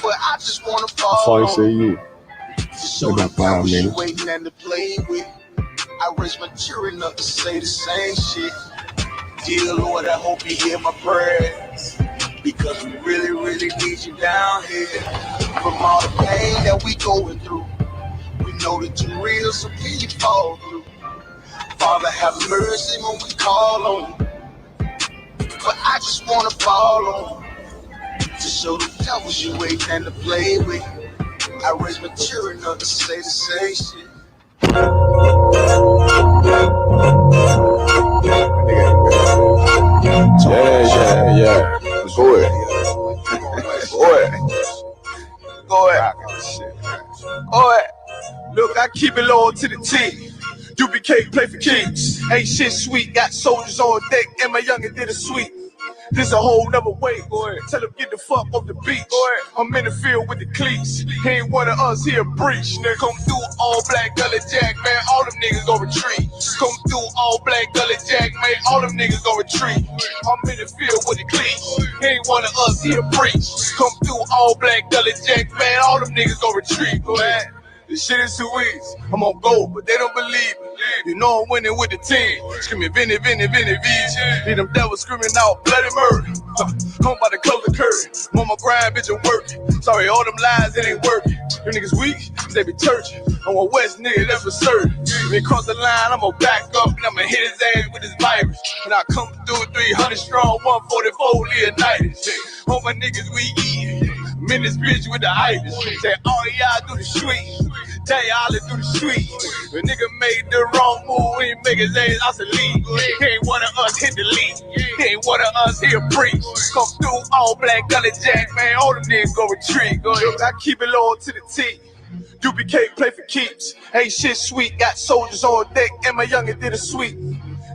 But I just wanna fall. That's all you So about 5 minutes. Waiting and to play with. I raise my children up to say the same shit. Dear Lord, I hope you hear my prayers, because we really, really need you down here. From all the pain that we going through, we know that you're real, so can you fall through? Father, have mercy when we call on you. But I just wanna fall on you, to show the devils you waiting and to play with. I raise my children up to say the same shit. Yeah. Go ahead. Go ahead. Go ahead. Look, I keep it loyal to the team. UBK play for keeps. Ain't shit sweet. Got soldiers on deck, and my youngin' did a sweep. This a whole nother way. Go ahead. Tell him get the fuck off the beach. Go ahead. I'm in the field with the cleats. He ain't one of us here breach. Nigga, come through all black gully jack, man. All them niggas go retreat. Come through all black gully jack, man. All them niggas go retreat. I'm in the field with the cleats. He ain't one of us here breach. Come through all black gully jack, man. All them niggas go retreat. Go ahead. This shit is too easy. I'm on gold, but they don't believe me. You know I'm winning with the team. Screaming Vinny, Vinny, Vinny, VJ. Hear them devils screaming out bloody murder. I'm about to close the curtain. I'm on my grind, bitch, I'm working. Sorry, all them lies, it ain't working. Them niggas weak, they be churching. I'm a West nigga, that's for certain. When he cross the line, I'm gonna back up and I'm gonna hit his ass with his virus. When I come through 300 strong, 144 Leonidas. All my niggas we eat. I'm in this bitch with the itis. Say all y'all do the street. Tell y'all to do the street. The nigga made the wrong move, he make his ass obsolete. He ain't one of us hit the lead. He ain't one of us here preach. Come through all black gully jack, man. All them niggas go retreat. Go ahead. I keep it loyal to the T. UBK play for keeps. Ain't shit sweet. Got soldiers on deck, and my youngin' did a sweep.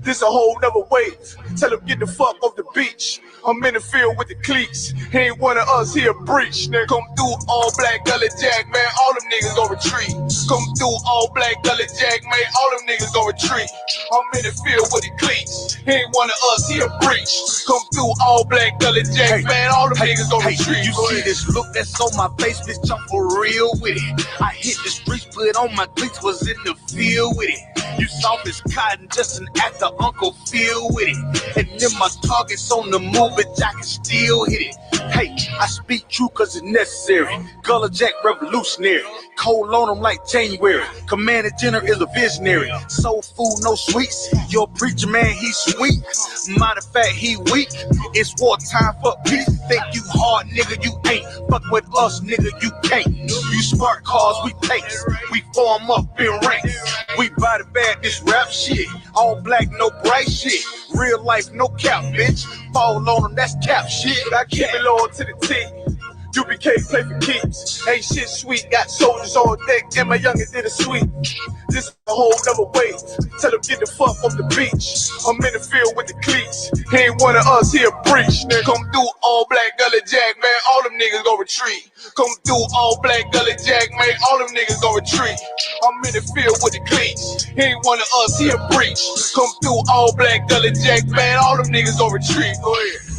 This a whole nother wave. Tell him get the fuck off the beach. I'm in the field with the cleats. He ain't one of us here breach. Nigga, come through all black gully jack, man. All them niggas go retreat. Come through all black gully jack, man. All them niggas go retreat. I'm in the field with the cleats. He ain't one of us here breach. Come through all black gully jack, man. All them niggas go retreat. You see this look that's on my face, bitch, I'm for real with it. I hit the streets, put on my cleats, was in the field with it. You soft as cotton, just an actor, Uncle Phil with it. And then my targets on the move, but I can still hit it. Hey, I speak true cause it's necessary. Gullah Jack revolutionary. Cold on them like January. Commander General is a visionary. Soul food, no sweets. Your preacher man, he sweet. Matter of fact, he weak. It's wartime for peace. Think you hard, nigga, you ain't. Fuck with us, nigga, you can't. You smart cars, we take. We form up in ranks. We body bad, this rap shit. All black, no bright shit. Real life, no cap, bitch. Fall on them, that's cap shit. I keep it loyal to the team. UBK play for keeps. Ain't shit sweet. Got soldiers on deck, and my youngin' did a sweep. This a whole nother wave. Tell him get the fuck off the beach. I'm in the field with the cleats. He ain't one of us here breach. Nigga, come through all black gully jack, man. All them niggas go retreat. Come through all black gully jack, man. All them niggas go retreat. I'm in the field with the cleats. He ain't one of us here breach. Come through all black gully jack, man. All them niggas go retreat. Go ahead.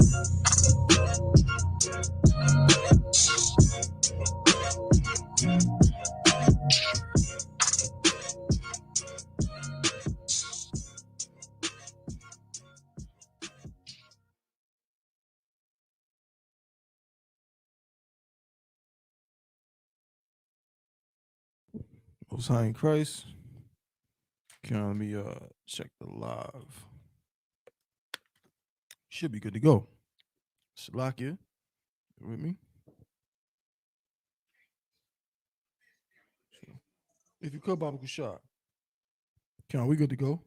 Most High in Christ. Okay, let me check the live. Should be good to go. Shalakia, you with me? If you could, Baba Kushar. Okay, we good to go.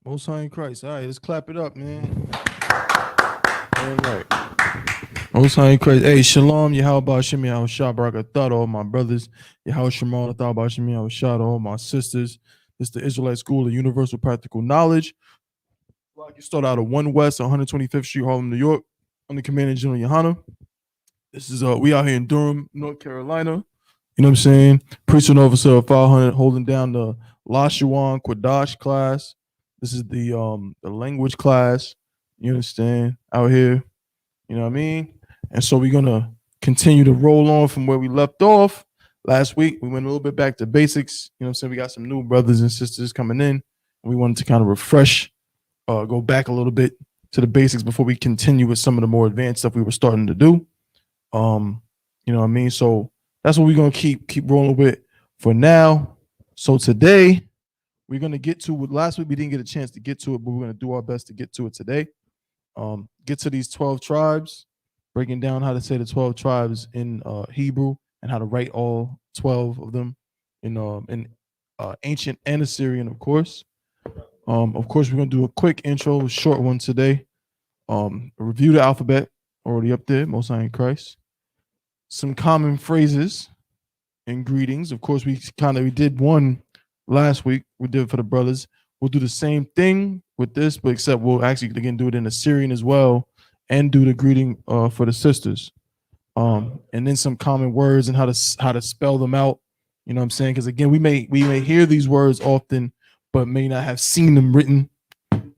Most High in Christ. All right, let's clap it up, man. All right. Most High in Christ. Hey, Shalom, Yahweh Shemi, I was shot, Barak. I thought all my brothers. Yahweh Shemon, I thought about Shemi, I was shot, all my sisters. This is the Israelite School of Universal Practical Knowledge. You start out at 1 West, 125th Street, Harlem, New York. I'm the Commander General Yohana. This is we out here in Durham, North Carolina. You know what I'm saying? Preaching officer of 500, holding down the Lashawan Qadash class. This is the language class. You understand? Out here. You know what I mean? And so we're gonna continue to roll on from where we left off. Last week, we went a little bit back to basics. You know what I'm saying? We got some new brothers and sisters coming in. We wanted to kind of refresh, go back a little bit to the basics before we continue with some of the more advanced stuff we were starting to do. You know what I mean? So that's what we're gonna keep rolling with for now. So today, we're gonna get to what last week we didn't get a chance to get to it, but we're gonna do our best to get to it today. Get to these 12 tribes, breaking down how to say the 12 tribes in Hebrew and how to write all 12 of them in ancient and Assyrian, of course. Of course, we're gonna do a quick intro, a short one today. Review the alphabet, already up there, Most High in Christ. Some common phrases and greetings. Of course, we did one last week. We did it for the brothers. We'll do the same thing with this, but except we'll actually again do it in Assyrian as well, and do the greeting for the sisters. And then some common words and how to spell them out. You know what I'm saying? Because again, we may hear these words often, but may not have seen them written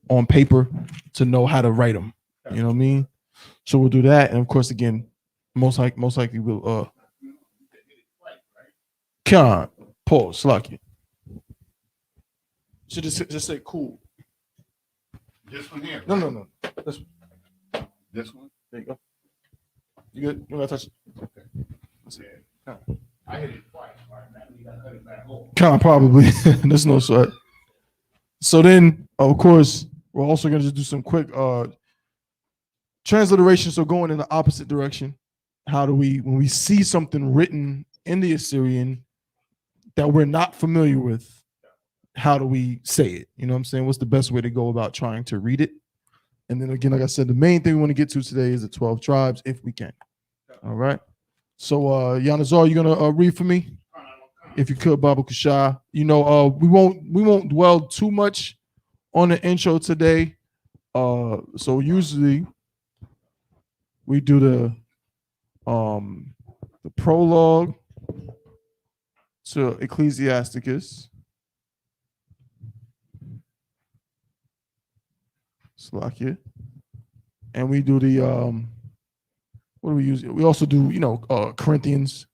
on paper to know how to write them. You know what I mean? So we'll do that, and of course, again, most likely we'll can't pause, lucky. Should just say cool. This one here. No. This one. This one. There you go. You good? You gotta touch it. Okay. I hit it twice. Right now, you gotta cut it back over. Kind of probably. There's no sweat. So then, of course, we're also gonna just do some quick transliteration. So going in the opposite direction. How do we, when we see something written in the Assyrian that we're not familiar with, how do we say it? You know what I'm saying? What's the best way to go about trying to read it? And then again, like I said, the main thing we want to get to today is the 12 tribes, if we can. All right. So Yanazar, you're gonna read for me, if you could, Baba Kushai. You know, we won't dwell too much on the intro today. So usually we do the prologue to Ecclesiasticus. Slakia. And we do the what do we use? We also do, Corinthians.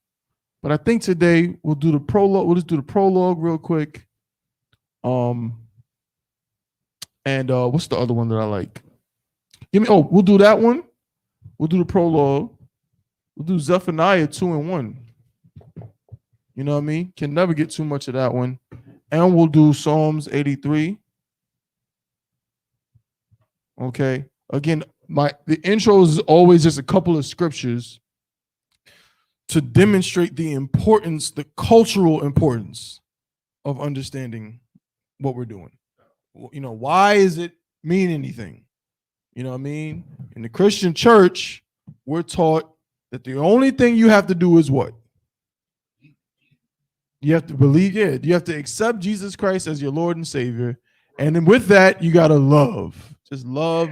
But I think today we'll do the prologue. We'll just do the prologue real quick. And what's the other one that I like? We'll do that one. We'll do the prologue. We'll do Zephaniah 2 and 1. You know what I mean? Can never get too much of that one. And we'll do Psalms 83. Okay. Again, the intro is always just a couple of scriptures to demonstrate the importance, the cultural importance of understanding what we're doing. You know, why does it mean anything? You know what I mean? In the Christian church, we're taught that the only thing you have to do is what? You have to believe, you have to accept Jesus Christ as your Lord and Savior. And then with that, you got to love. Just love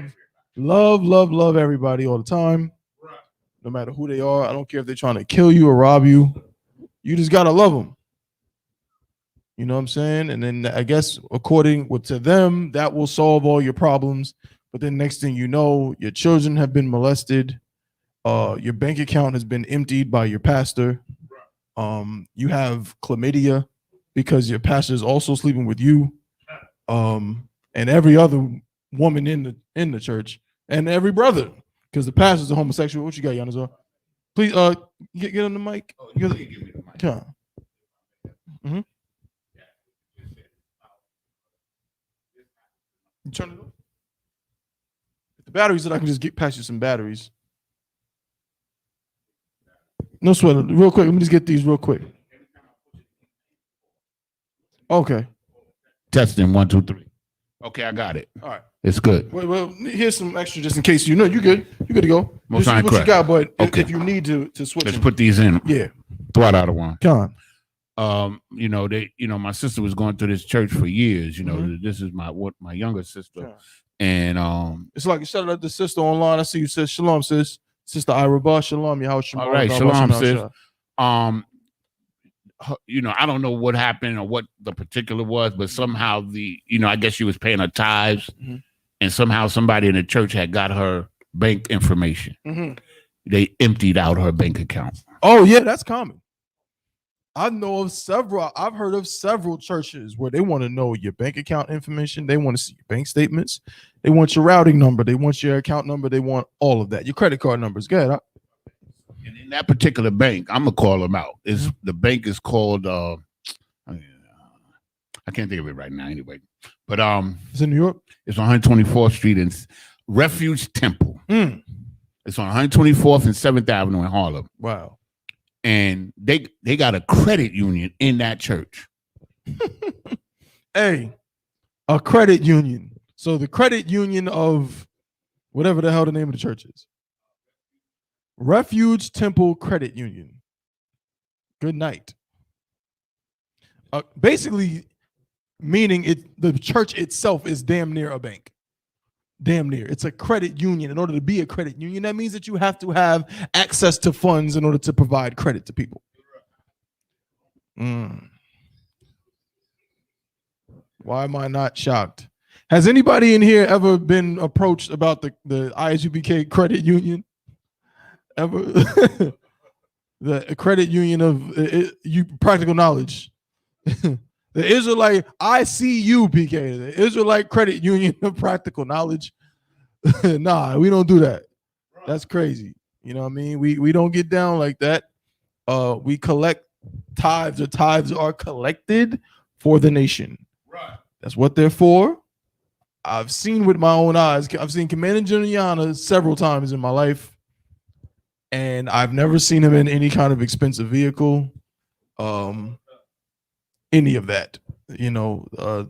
everybody all the time, no matter who they are. I don't care if they're trying to kill you or rob you. You just got to love them. You know what I'm saying? And then I guess according to them, that will solve all your problems. But then next thing you know, your children have been molested. Your bank account has been emptied by your pastor. You have chlamydia because your pastor is also sleeping with you. And every other woman in the church, and every brother, because the pastor's a homosexual. What you got, Yanazar? Please, get on the mic. Yeah. Mm-hmm. You turn it on. If the batteries that I can just get past you some batteries. No sweat. Real quick. Let me just get these real quick. Okay. Testing 1, 2, 3. Okay, I got it. All right. It's good. Well, here's some extra just in case you know you're good. You're good to go. Most Just see what you got, but Okay. if you need to switch, Let's them. put these in. Yeah. Throw it out of one. Come on. My sister was going to this church for years. This is my younger sister, Yeah. and It's like you shout out the sister online. I see you says shalom, sis. Sister Ira, shalom, Yahweh Shema. All right, shalom, sis. I don't know what happened or what the particular was, but somehow I guess she was paying her tithes, and somehow somebody in the church had got her bank information. They emptied out her bank account. Oh yeah, that's common. I've heard of several churches where they want to know your bank account information. They want to see your bank statements. They want your routing number. They want your account number. They want all of that. Your credit card numbers. Go ahead. And in that particular bank, I'm gonna call them out. The bank is called I can't think of it right now anyway. But it's in New York. It's on 124th Street in Refuge Temple. It's on 124th and 7th Avenue in Harlem. Wow. And they got a credit union in that church. Hey, a credit union. So the credit union of whatever the hell the name of the church is. Refuge Temple Credit Union. Good night. Basically, meaning the church itself is damn near a bank. Damn near. It's a credit union. In order to be a credit union, that means that you have to have access to funds in order to provide credit to people. Why am I not shocked? Has anybody in here ever been approached about the Isupk credit union? Ever? The credit union of practical knowledge. The Israelite ICU the Israelite Credit Union of Practical Knowledge. Nah, we don't do that. That's crazy. You know what I mean? We don't get down like that. We collect tithes, or tithes are collected for the nation. Right. That's what they're for. I've seen with my own eyes. I've seen Commander General Yana several times in my life, and I've never seen him in any kind of expensive vehicle. Any of that,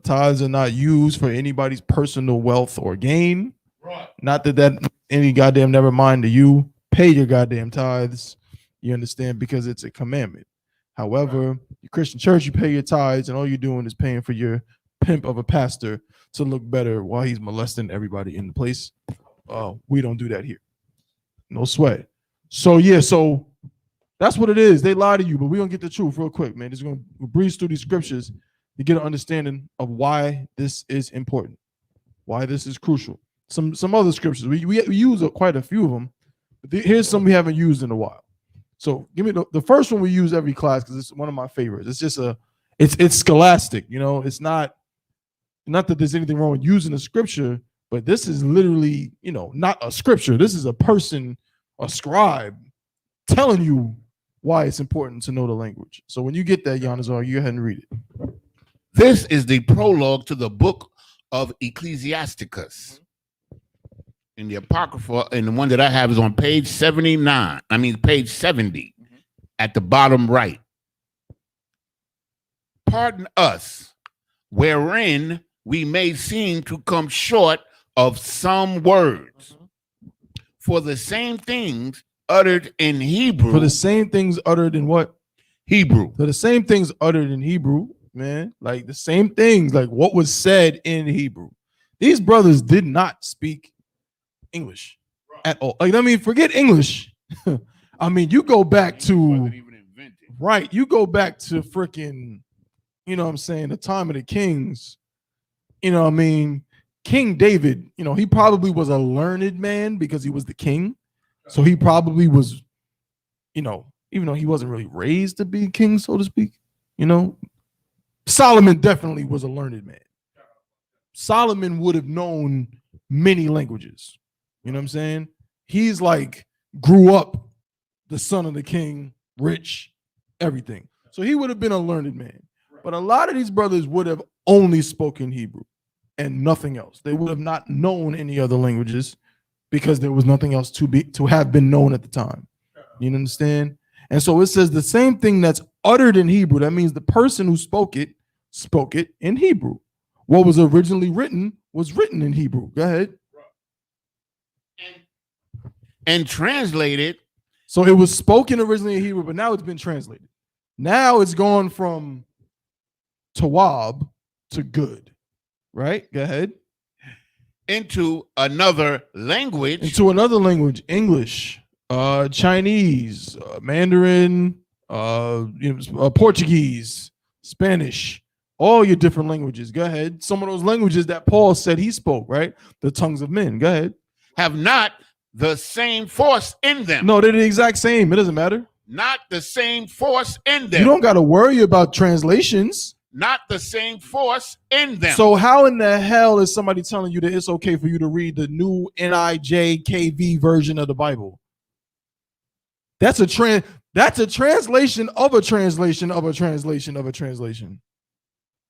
tithes are not used for anybody's personal wealth or gain. Right. Not that any goddamn never mind to you. Pay your goddamn tithes. You understand? Because it's a commandment. However, your Christian church, you pay your tithes, and all you're doing is paying for your pimp of a pastor to look better while he's molesting everybody in the place. We don't do that here. No sweat. So that's what it is. They lie to you, but we're going to get the truth real quick, man. Just going to breeze through these scriptures to get an understanding of why this is important, why this is crucial. Some other scriptures. We use quite a few of them, but here's some we haven't used in a while. So give me the first one we use every class because it's one of my favorites. It's just it's scholastic. It's not that there's anything wrong with using a scripture, but this is literally, not a scripture. This is a person, a scribe, telling you why it's important to know the language. So when you get that, Yanazar, you go ahead and read it. This is the prologue to the book of Ecclesiasticus. In the Apocrypha, and the one that I have is on page 79. Page 70 at the bottom right. Pardon us, wherein we may seem to come short of some words. For the same things uttered in Hebrew. For the same things uttered in what? Hebrew. For the same things uttered in Hebrew, man. Like the same things, like what was said in Hebrew. These brothers did not speak English at all. Forget English. You go back to you go back to freaking, the time of the kings. King David, he probably was a learned man because he was the king. So he probably was, even though he wasn't really raised to be king, so to speak, Solomon definitely was a learned man. Solomon would have known many languages. You know what I'm saying? He's grew up the son of the king, rich, everything. So he would have been a learned man. But a lot of these brothers would have only spoken Hebrew and nothing else. They would have not known any other languages because there was nothing else to have been known at the time. You understand? And so it says the same thing that's uttered in Hebrew. That means the person who spoke it in Hebrew. What was originally written was written in Hebrew. Go ahead. And translated. So it was spoken originally in Hebrew, but now it's been translated. Now it's gone from Tawab to good. Right? Go ahead. Into another language. English. Chinese, Mandarin, Portuguese, Spanish, all your different languages. Go ahead. Some of those languages that Paul said he spoke, right? The tongues of men. Go ahead. Have not the same force in them. No, they're the exact same. It doesn't matter. Not the same force in them. You don't got to worry about translations. Not the same force in them. So how in the hell is somebody telling you that it's okay for you to read the new NIJKV version of the Bible? That's a translation of a translation of a translation of a translation.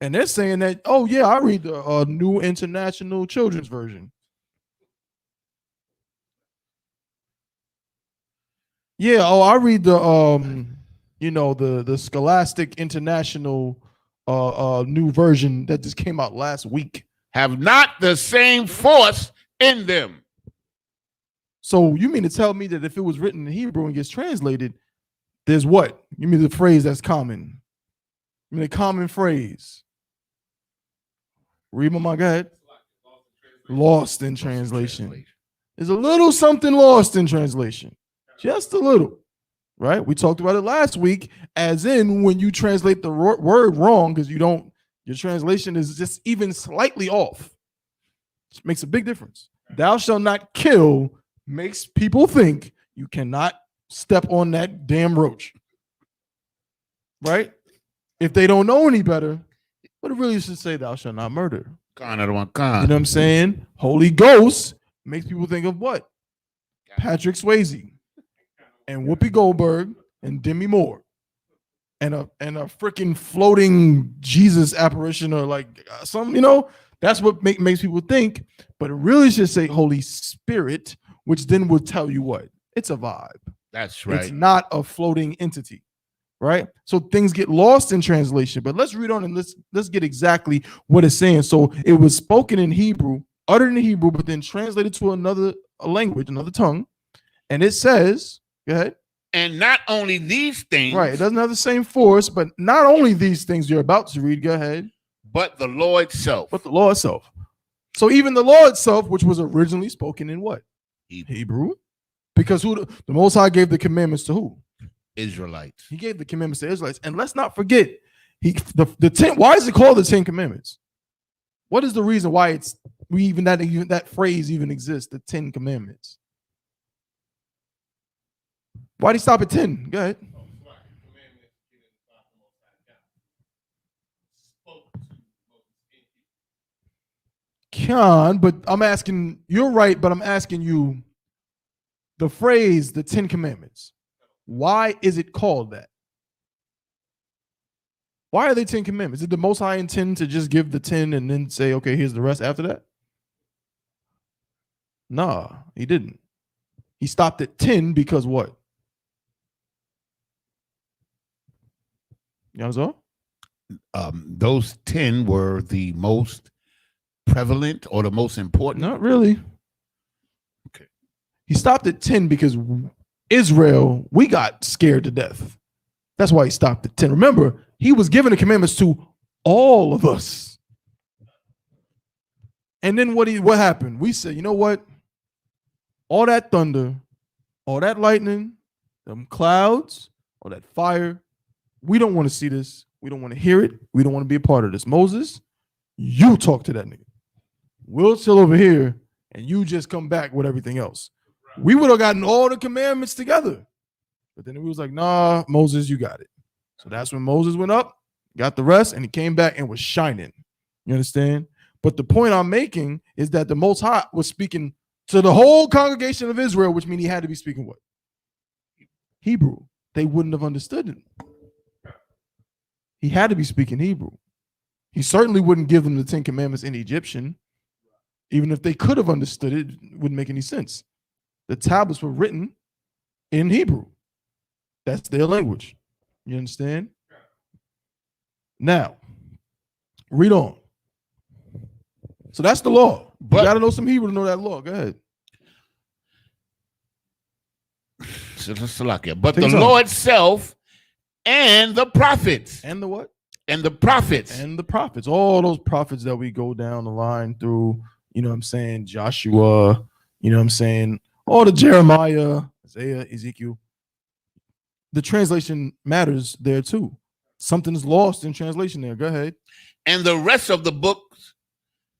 And they're saying that, oh yeah, I read the New International Children's Version. Yeah, I read the the Scholastic International new version that just came out last week. Have not the same force in them. So you mean to tell me that if it was written in Hebrew and gets translated, there's what? You mean the phrase that's common? You mean a common phrase? Read my mind, go ahead. Lost in translation. There's a little something lost in translation. Just a little. Right? We talked about it last week, as in when you translate the word wrong because your translation is just even slightly off. It makes a big difference. Thou shalt not kill makes people think you cannot step on that damn roach. Right? If they don't know any better, but it really should say thou shalt not murder. You know what I'm saying? Holy Ghost makes people think of what? Patrick Swayze and Whoopi Goldberg and Demi Moore and a freaking floating Jesus apparition or like some, that's what makes people think. But it really should say Holy Spirit, which then will tell you what? It's a vibe. That's right. It's not a floating entity, right? So things get lost in translation. But let's read on and let's get exactly what it's saying. So it was spoken in Hebrew, uttered in Hebrew, but then translated to another language, another tongue. And it says, go ahead. And not only these things. Right. It doesn't have the same force, but not only these things you're about to read. Go ahead. But the law itself. But the law itself. So even the law itself, which was originally spoken in what? Hebrew. Because who the Most High gave the commandments to who? Israelites. He gave the commandments to Israelites. And let's not forget, why is it called the 10 Commandments? What is the reason why that phrase even exists, the 10 Commandments? Why'd he stop at 10? Go ahead. But I'm asking, you're right, but I'm asking you the phrase, the 10 Commandments. Why is it called that? Why are they 10 Commandments? Did the Most High intend to just give the 10 and then say, okay, here's the rest after that? Nah, he didn't. He stopped at 10 because what? You know those 10 were the most prevalent or the most important? Not really. Okay. He stopped at 10 because Israel, we got scared to death. That's why he stopped at 10. Remember, he was giving the commandments to all of us. And then what happened? We said, you know what? All that thunder, all that lightning, them clouds, all that fire, we don't want to see this. We don't want to hear it. We don't want to be a part of this. Moses, you talk to that nigga. We'll chill over here and you just come back with everything else. We would have gotten all the commandments together. But then we was like, nah, Moses, you got it. So that's when Moses went up, got the rest, and he came back and was shining. You understand? But the point I'm making is that the Most High was speaking to the whole congregation of Israel, which means he had to be speaking what? Hebrew. They wouldn't have understood it. He had to be speaking Hebrew. He certainly wouldn't give them the 10 Commandments in Egyptian. Even if they could have understood it, it wouldn't make any sense. The tablets were written in Hebrew. That's their language. You understand? Now, read on. So that's the law. But you got to know some Hebrew to know that law. Go ahead. But the law itself and the prophets. And the what? And the prophets. And the prophets. All those prophets that we go down the line through, you know what I'm saying? Joshua, you know what I'm saying? All the Jeremiah, Isaiah, Ezekiel. The translation matters there too. Something's lost in translation there. Go ahead. And the rest of the books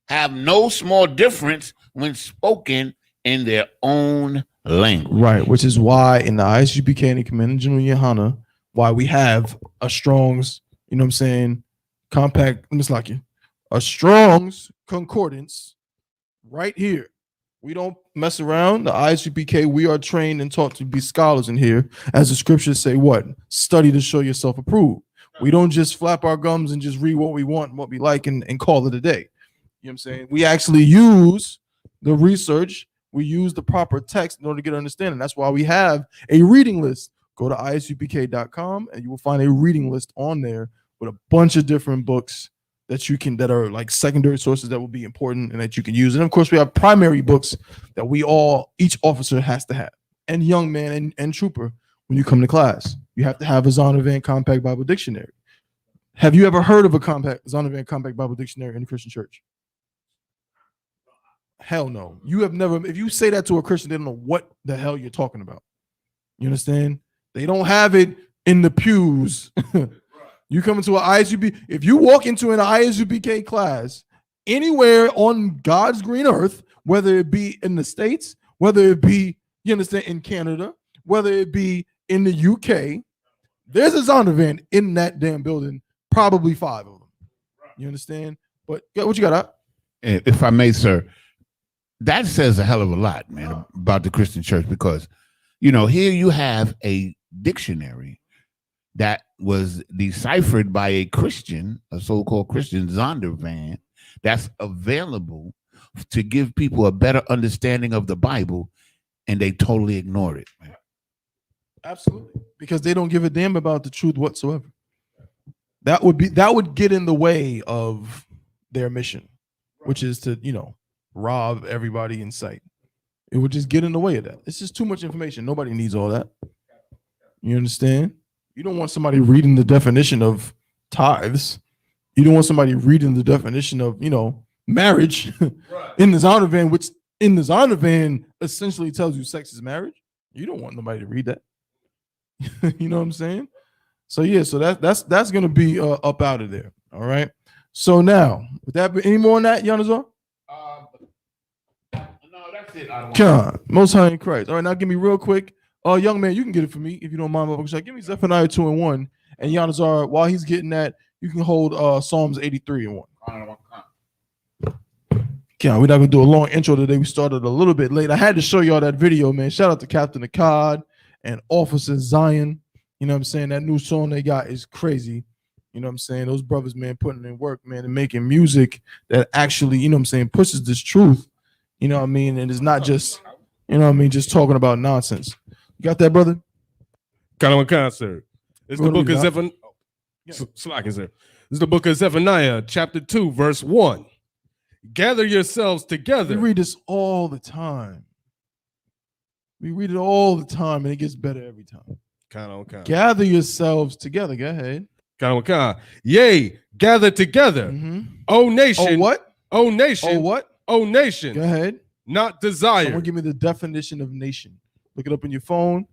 have no small difference when spoken in their own language. Right, which is why in the ISUPK and the Command General Yohana, why we have a Strong's, you know what I'm saying, compact, a Strong's concordance right here. We don't mess around. The ISUPK, we are trained and taught to be scholars in here. As the scriptures say, what? Study to show yourself approved. We don't just flap our gums and just read what we want and what we like and call it a day. You know what I'm saying? We actually use the research. We use the proper text in order to get understanding. That's why we have a reading list. Go to isupk.com and you will find a reading list on there with a bunch of different books that are like secondary sources that will be important and that you can use. And of course, we have primary books that each officer has to have. And young man and trooper, when you come to class, you have to have a Zondervan Compact Bible Dictionary. Have you ever heard of a Zondervan Compact Bible Dictionary in the Christian church? Hell no. You have never. If you say that to a Christian, they don't know what the hell you're talking about. You understand? They don't have it in the pews. You come into an ISUP. If you walk into an ISUPK class anywhere on God's green earth, whether it be in the States, whether it be, you understand, in Canada, whether it be in the UK, there's a Zondervan in that damn building, probably 5 of them. You understand? But what you got up? If I may, sir, that says a hell of a lot, man, about the Christian church, because, here you have a dictionary that was deciphered by a Christian, a so-called Christian Zondervan, that's available to give people a better understanding of the Bible, and they totally ignore it, man. Absolutely, because they don't give a damn about the truth whatsoever. That would get in the way of their mission, which is to, rob everybody in sight. It would just get in the way of that. It's just too much information. Nobody needs all that. You understand? You don't want somebody reading the definition of tithes. You don't want somebody reading the definition of, marriage in the Zondervan, which in the Zondervan essentially tells you sex is marriage. You don't want nobody to read that. You know what I'm saying? So yeah, so that's gonna be up out of there. All right. So now, would that be any more on that, Yanazar? No, that's it. God, Most High in Christ. All right, now give me real quick. Young man, you can get it for me if you don't mind. Give me Zephaniah 2:1, and Yanazar, while he's getting that, you can hold Psalms 83:1. Yeah, we're not gonna do a long intro today. We started a little bit late. I had to show y'all that video, man. Shout out to Captain Akkad and Officer Zion. You know what I'm saying? That new song they got is crazy. You know what I'm saying? Those brothers, man, putting in work, man, and making music that actually, you know what I'm saying, pushes this truth. You know what I mean? And it's not just, you know what I mean, just talking about nonsense. You got that, brother? Kind of a concert. It's the book of Zephaniah. This is the book of Zephaniah, chapter 2, verse 1. Gather yourselves together. We read this all the time. We read it all the time, and it gets better every time. Gather yourselves together. Go ahead. Yea, gather together. O nation. Oh, what? O nation. Oh, what? O nation. Go ahead. Not desire. Someone give me the definition of nation. Look it up in your phone.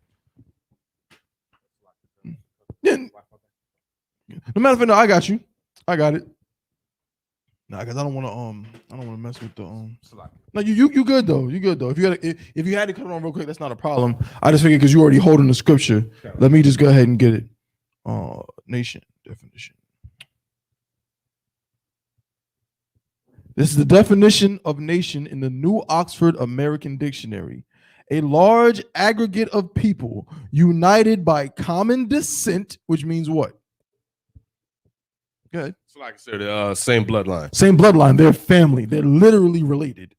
Yeah. No matter if no, I got you. I got it. Nah, because I don't want to mess with the No, you good though. You good though. If you had to cut it on real quick, that's not a problem. I just figured because you're already holding the scripture. Let me just go ahead and get it. Nation definition. This is the definition of nation in the New Oxford American Dictionary. A large aggregate of people united by common descent, which means what? Good. It's like I said, same bloodline. Same bloodline. They're family. They're literally related.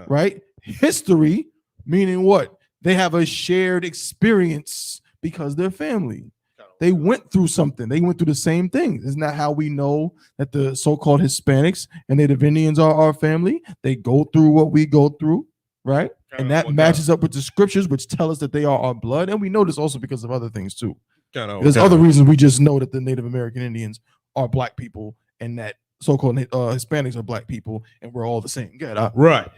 Right? History, meaning what? They have a shared experience because they're family. They went through something. They went through the same thing. Isn't that how we know that the so-called Hispanics and Native Indians are our family? They go through what we go through, right? And that matches up with the scriptures, which tell us that they are our blood. And we know this also because of other things too. There's other reasons we just know that the Native American Indians are black people and that so-called Hispanics are black people and we're all the same. Good. Right.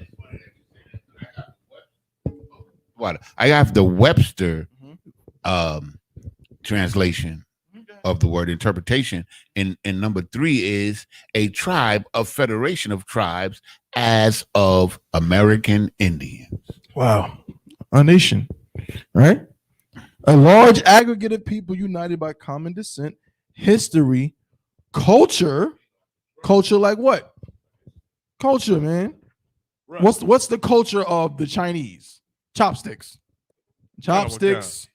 What I have the Webster translation of the word interpretation, and number 3 is a tribe, a federation of tribes, as of American Indians. Wow, a nation, right? A large aggregate of people united by common descent, history, culture. Culture like what? Culture, man. Right. What's the culture of the Chinese? Chopsticks. Chopsticks.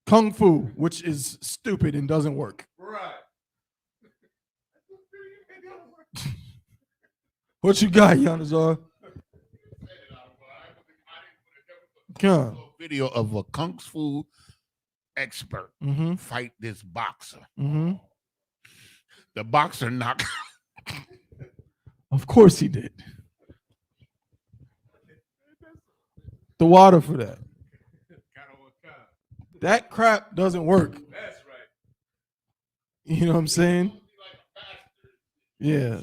Kung Fu, which is stupid and doesn't work. Right. What you got, Yanazar? Come. Video of a Kung Fu expert fight this boxer. The boxer knocked. Of course he did. The water for that. That crap doesn't work. That's right. You know what I'm saying? Yeah,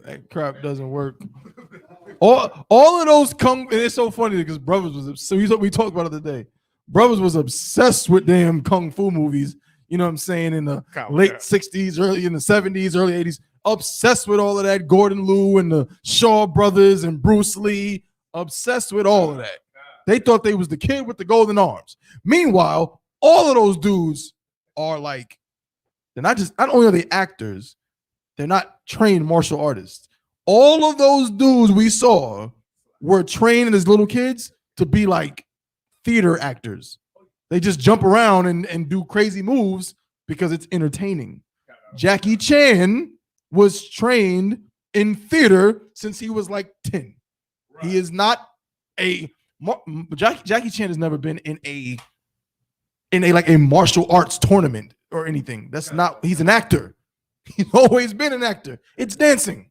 that crap doesn't work. All of those and it's so funny because Brothers was so we talked about it today. Brothers was obsessed with damn kung fu movies. You know what I'm saying? In the late 60s, early in the 70s, early 80s, obsessed with all of that. Gordon Liu and the Shaw brothers and Bruce Lee, obsessed with all of that. They thought they was the kid with the golden arms. Meanwhile, all of those dudes are like, not only are they actors, they're not trained martial artists. All of those dudes we saw were trained as little kids to be like theater actors. They just jump around and do crazy moves because it's entertaining. Jackie Chan was trained in theater since he was like 10. Right. He is not Jackie Chan has never been in a like a martial arts tournament or anything. That's not, he's an actor. He's always been an actor. It's dancing.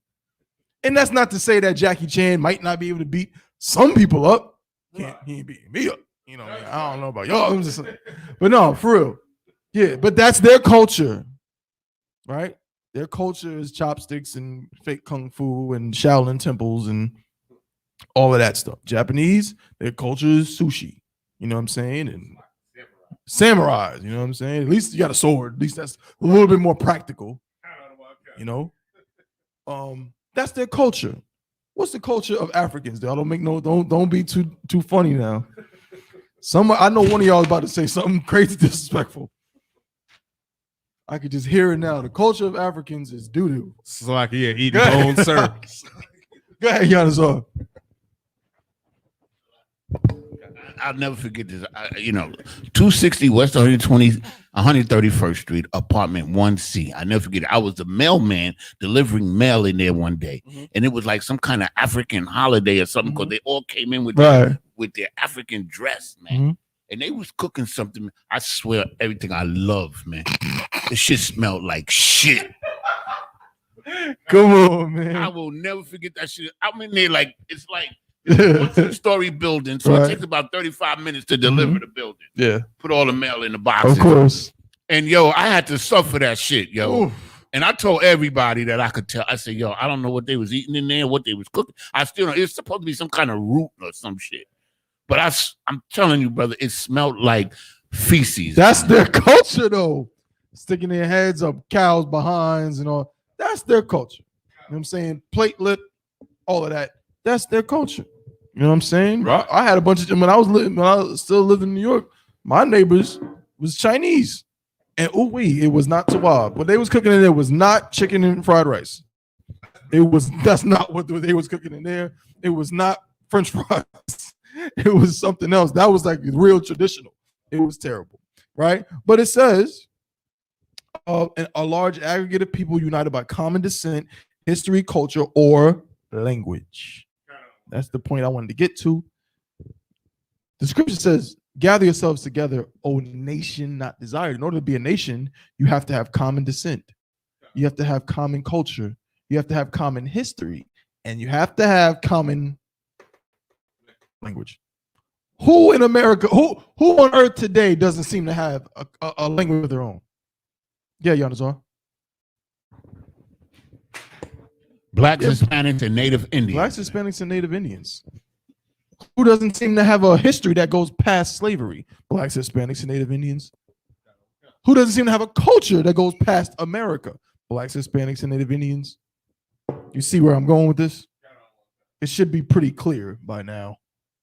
And that's not to say that Jackie Chan might not be able to beat some people up. He ain't beating me up. You know, I don't know about y'all. I'm just saying. But no, for real. Yeah, but that's their culture, right? Their culture is chopsticks and fake kung fu and Shaolin temples and all of that stuff. Japanese, their culture is sushi. You know what I'm saying? And samurais, you know what I'm saying? At least you got a sword. At least that's a little bit more practical. You know? That's their culture. What's the culture of Africans? Don't be too funny now. I know one of y'all is about to say something crazy disrespectful. I could just hear it now. The culture of Africans is doo-doo. It's like, yeah, eating bone, sir. Go ahead, Giannis. I'll never forget this. 260 West 131st Street, apartment 1C. I never forget it. I was the mailman delivering mail in there one day, and it was like some kind of African holiday or something because they all came in with their African dress, man. And they was cooking something. I swear, everything I love, man. The shit smelled like shit. Come on, man. I will never forget that shit. I'm in there like it's like. It's a 2-story building, so it takes about 35 minutes to deliver the building. Yeah. Put all the mail in the boxes. Of course. And I had to suffer that shit, yo. Oof. And I told everybody that I could tell. I said, I don't know what they was eating in there, what they was cooking. I still know it's supposed to be some kind of root or some shit. But I'm telling you, brother, it smelled like feces. That's their culture, though. Sticking their heads up cows' behinds and all. That's their culture. You know what I'm saying? Platelet, all of that. That's their culture. You know what I'm saying? Right. I had a bunch of when I was still living in New York, my neighbors was Chinese. And it was not tawab. What they was cooking in there was not chicken and fried rice. That's not what they was cooking in there. It was not French fries. It was something else. That was like real traditional. It was terrible. Right? But it says a large aggregate of people united by common descent, history, culture, or language. That's the point I wanted to get to. The scripture says, gather yourselves together, O nation not desired. In order to be a nation, you have to have common descent. You have to have common culture. You have to have common history. And you have to have common language. Who in America, who on earth today doesn't seem to have a language of their own? Yeah, Yanazar. Blacks, Hispanics, and Native Indians. Blacks, Hispanics, and Native Indians. Who doesn't seem to have a history that goes past slavery? Blacks, Hispanics, and Native Indians. Who doesn't seem to have a culture that goes past America? Blacks, Hispanics, and Native Indians. You see where I'm going with this? It should be pretty clear by now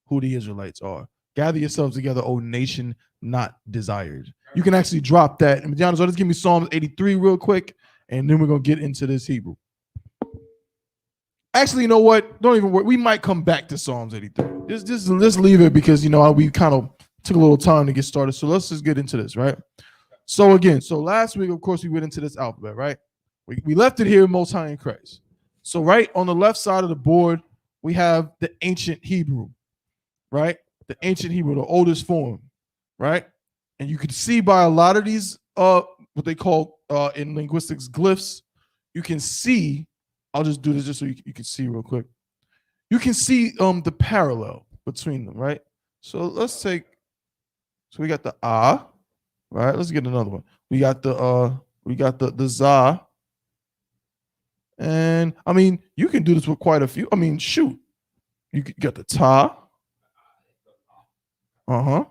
who the Israelites are. Gather yourselves together, O nation not desired. You can actually drop that. And Giannis, just give me Psalms 83 real quick, and then we're going to get into this Hebrew. Actually, you know what? Don't even worry. We might come back to Psalms 83. Just let's leave it because, you know, we kind of took a little time to get started. So let's just get into this, right? So last week, of course, we went into this alphabet, right? We left it here, Most High in Christ. So right on the left side of the board, we have the ancient Hebrew, right? The ancient Hebrew, the oldest form, right? And you can see by a lot of these, what they call in linguistics glyphs, you can see, I'll just do this just so you can see real quick. You can see the parallel between them, right? So let's take, so we got the ah, right? Let's get another one. We got the za. And I mean, you can do this with quite a few. I mean, shoot. You got the ta. Got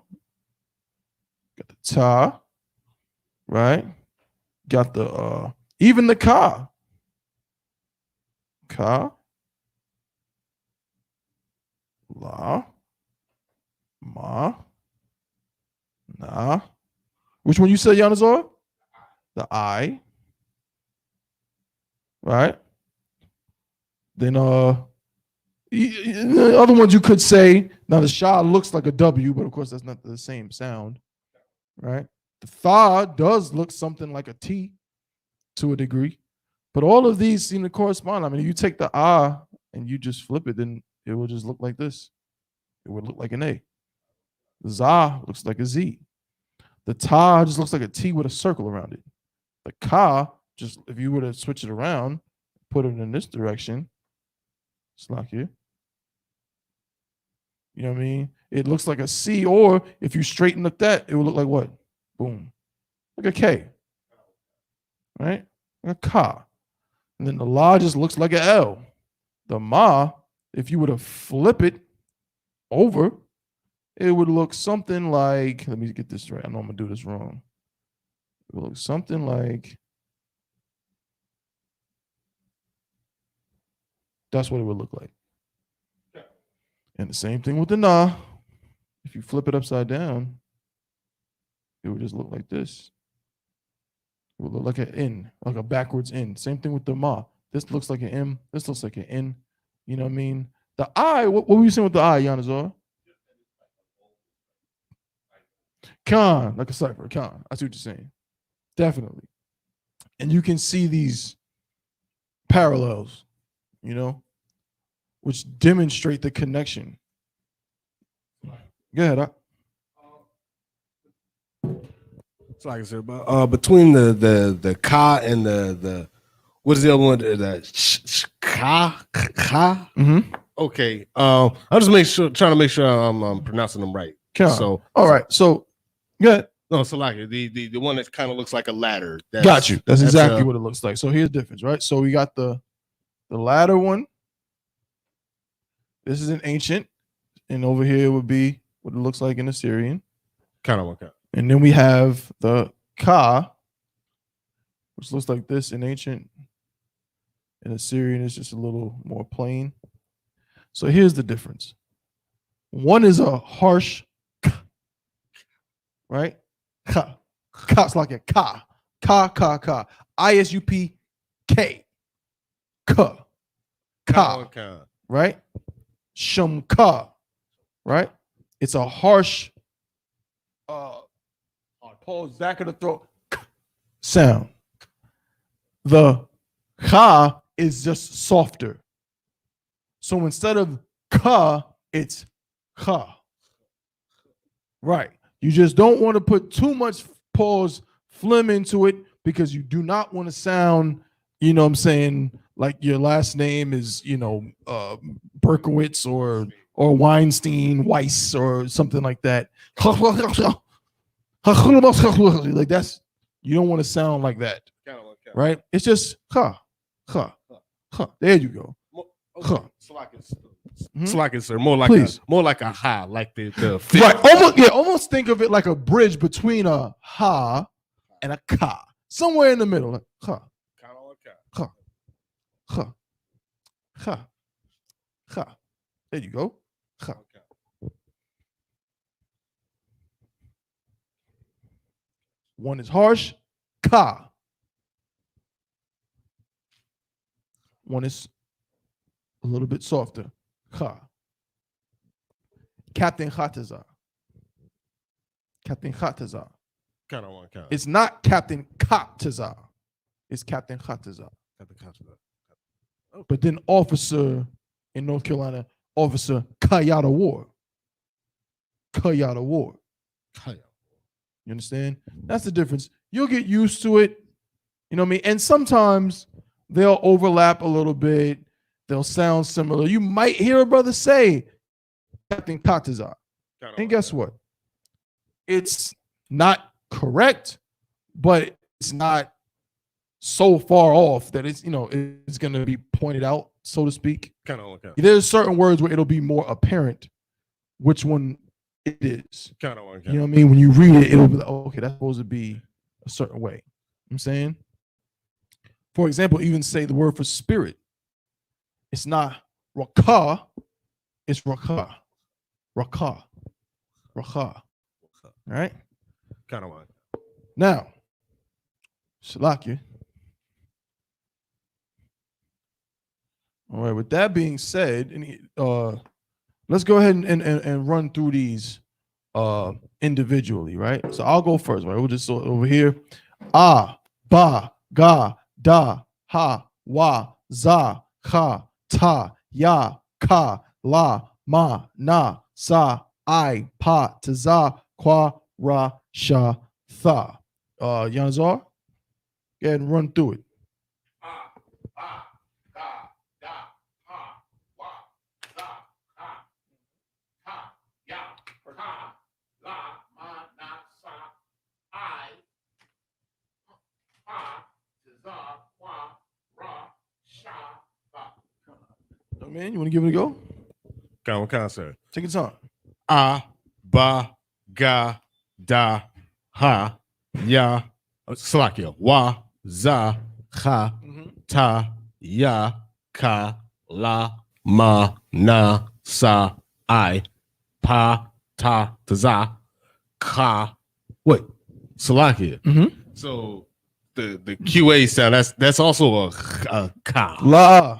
the ta, right? Got the even the ka. Ka. La. Ma. Na. Which one you said, Yanazor? The I. Right? Then the other ones you could say, now the sha looks like a W, but of course that's not the same sound, right? The tha does look something like a T to a degree, but all of these seem to correspond. I mean, if you take the ah and you just flip it, then it will just look like this. It would look like an A. The za looks like a Z. The ta just looks like a T with a circle around it. The ka, just if you were to switch it around, put it in this direction, it's like here. You know what I mean? It looks like a C, or if you straighten up that, it will look like what? Boom. Like a K. Right? Like a ka. And then the la just looks like an L. The ma, if you were to flip it over, it would look something like, let me get this right. I know I'm going to do this wrong. It would look something like, that's what it would look like. And the same thing with the na. If you flip it upside down, it would just look like this. It would look like an N, like a backwards N. Same thing with the ma. This looks like an M. This looks like an N. You know what I mean? The I, what were you saying with the I, Yanazor? Khan, like a cipher, Khan. I see what you're saying. Definitely. And you can see these parallels, you know, which demonstrate the connection. Go ahead. So like I said, between the ka and the what is the other one? The ka. Mm-hmm. Okay. I'll just trying to make sure I'm pronouncing them right. Ka. So all right. So good. No, so like the one that kind of looks like a ladder. Got you. That's exactly what it looks like. So here's the difference, right? So we got the ladder one. This is an ancient, and over here would be what it looks like in Assyrian. Kind of like that. And then we have the ka, which looks like this in ancient. In Assyrian, it's just a little more plain. So here's the difference. One is a harsh ka, right? Ka. Ka's like a ka. Ka. ISUPK. Ka. Ka. Right? Shumka. Right? It's a harsh pause back of the throat sound. The ka is just softer. So instead of ka, it's ka. Right. You just don't want to put too much pause phlegm into it because you do not want to sound, you know what I'm saying, like your last name is, you know, Berkowitz or Weinstein, Weiss or something like that. Like that's, you don't want to sound like that. Right? It's just ha. There you go. Okay. Slacking, sir. More Please. like a ha, like the Right. Almost think of it like a bridge between a ha and a ka. Somewhere in the middle. Like ha. Ha. Ha. Ha. Ha. There you go. Ha. One is harsh, ka. One is a little bit softer, ka. Captain Khatazar. Captain Khatazar. Kind of one kind. It's not Captain Khatazar. It's Captain Khatazar. But then officer in North Carolina, Officer Kayada Ward. Kayada Ward. You understand? That's the difference. You'll get used to it. You know what I mean? And sometimes they'll overlap a little bit. They'll sound similar. You might hear a brother say Captain Khatazar. And guess what? It's not correct, but it's not so far off that it's, it's going to be pointed out, so to speak. Kind of like that. There's certain words where it'll be more apparent which one it is. Kind of like that. You know what I mean? When you read it, it'll be like, okay, that's supposed to be a certain way. You know what I'm saying? For example, even say the word for spirit. It's not rakah, it's rakah. Rakah. Rakah. All right? Kind of like. Now, Shalakia. All right, with that being said, let's go ahead and run through these individually, right? So I'll go first, right? We'll just over here. Ah, ba, ga, da, ha, wa, za, kha, ta, ya, ka, la, ma, na, sa, I, pa, taza, kwa, ra, sha, tha. Yanazar, go ahead and run through it. Man, you want to give it a go? Kind of, sir. Take your time. Ah, ba, ga, da, ha, ya, Salakia, wa, za, ha, ta, ya, ka, la, ma, na, sa, I, pa, ta, za, ka. Wait, Salakia. So the QA sound, that's also a ka. La.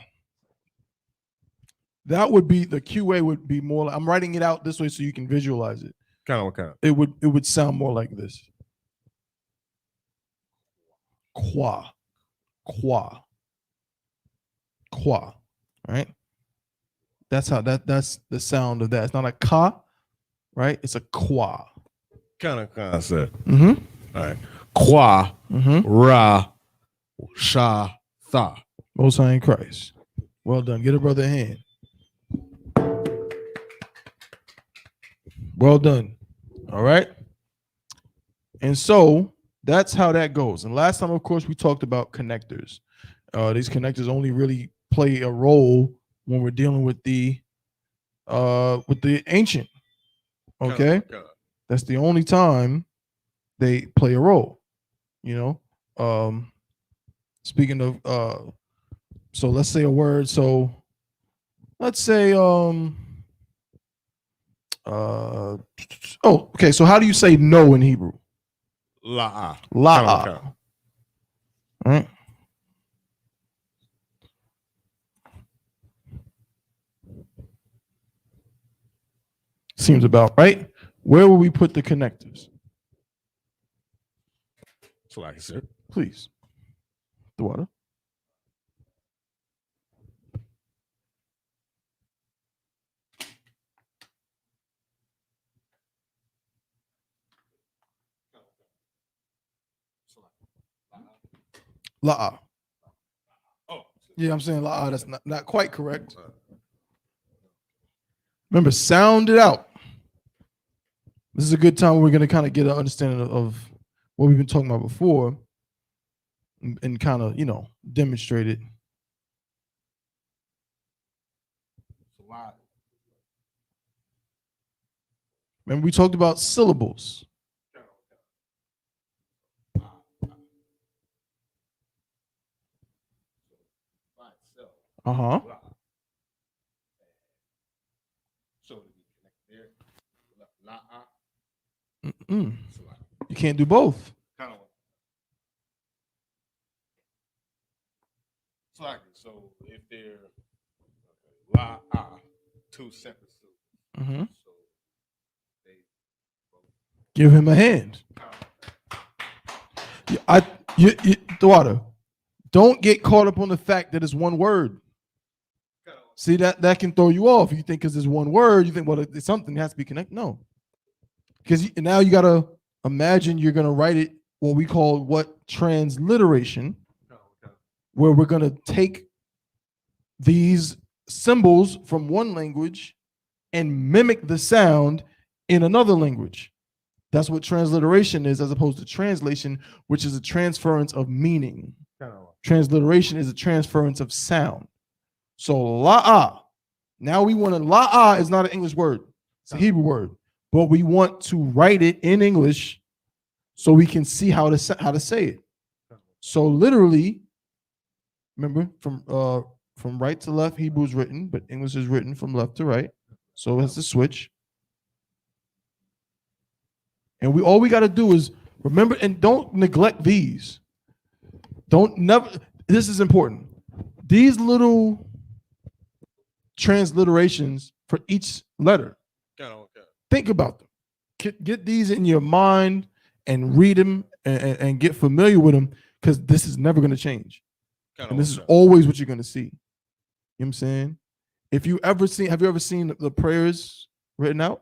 That would be the QA would be more. I'm writing it out this way so you can visualize it. Kind of. It would sound more like this. Qua. Right? That's that's the sound of that. It's not a ka, right? It's a qua. Kind of, sir. All right. Qua, ra, sha, tha. Most High in Christ. Well done. Get a brother a hand. Well done. All right. And so that's how that goes. And last time, of course, we talked about connectors. These connectors only really play a role when we're dealing with the ancient. Okay. That's the only time they play a role. Speaking of so let's say a word. So let's say okay. So how do you say no in Hebrew? La'a. La'a. All right. Seems about right. Where will we put the connectors? So like I said, please. The water. La'a. Oh. Yeah, I'm saying la'a. That's not quite correct. Remember, sound it out. This is a good time where we're going to kind of get an understanding of what we've been talking about before and kind of, demonstrate it. Remember we talked about syllables. Uh-huh. Mm-mm. You can't do both. So if they're la two separate syllables. So they give him a hand. The water. Don't get caught up on the fact that it's one word. See, that can throw you off. You think because it's one word, you think, well, it's something that has to be connected. No. Because now you got to imagine you're going to write it what we call transliteration, where we're going to take these symbols from one language and mimic the sound in another language. That's what transliteration is, as opposed to translation, which is a transference of meaning. Transliteration is a transference of sound. So la'ah. Now we want to, la'ah is not an English word. It's a Hebrew word. But we want to write it in English so we can see how to say it. So literally, remember, from right to left, Hebrew is written, but English is written from left to right. So it has to switch. And all we got to do is remember, and don't neglect these. This is important. These little transliterations for each letter. Think about them. Get these in your mind and read them and get familiar with them, because this is never going to change. And this is always what you're going to see. You know what I'm saying? Have you ever seen the prayers written out?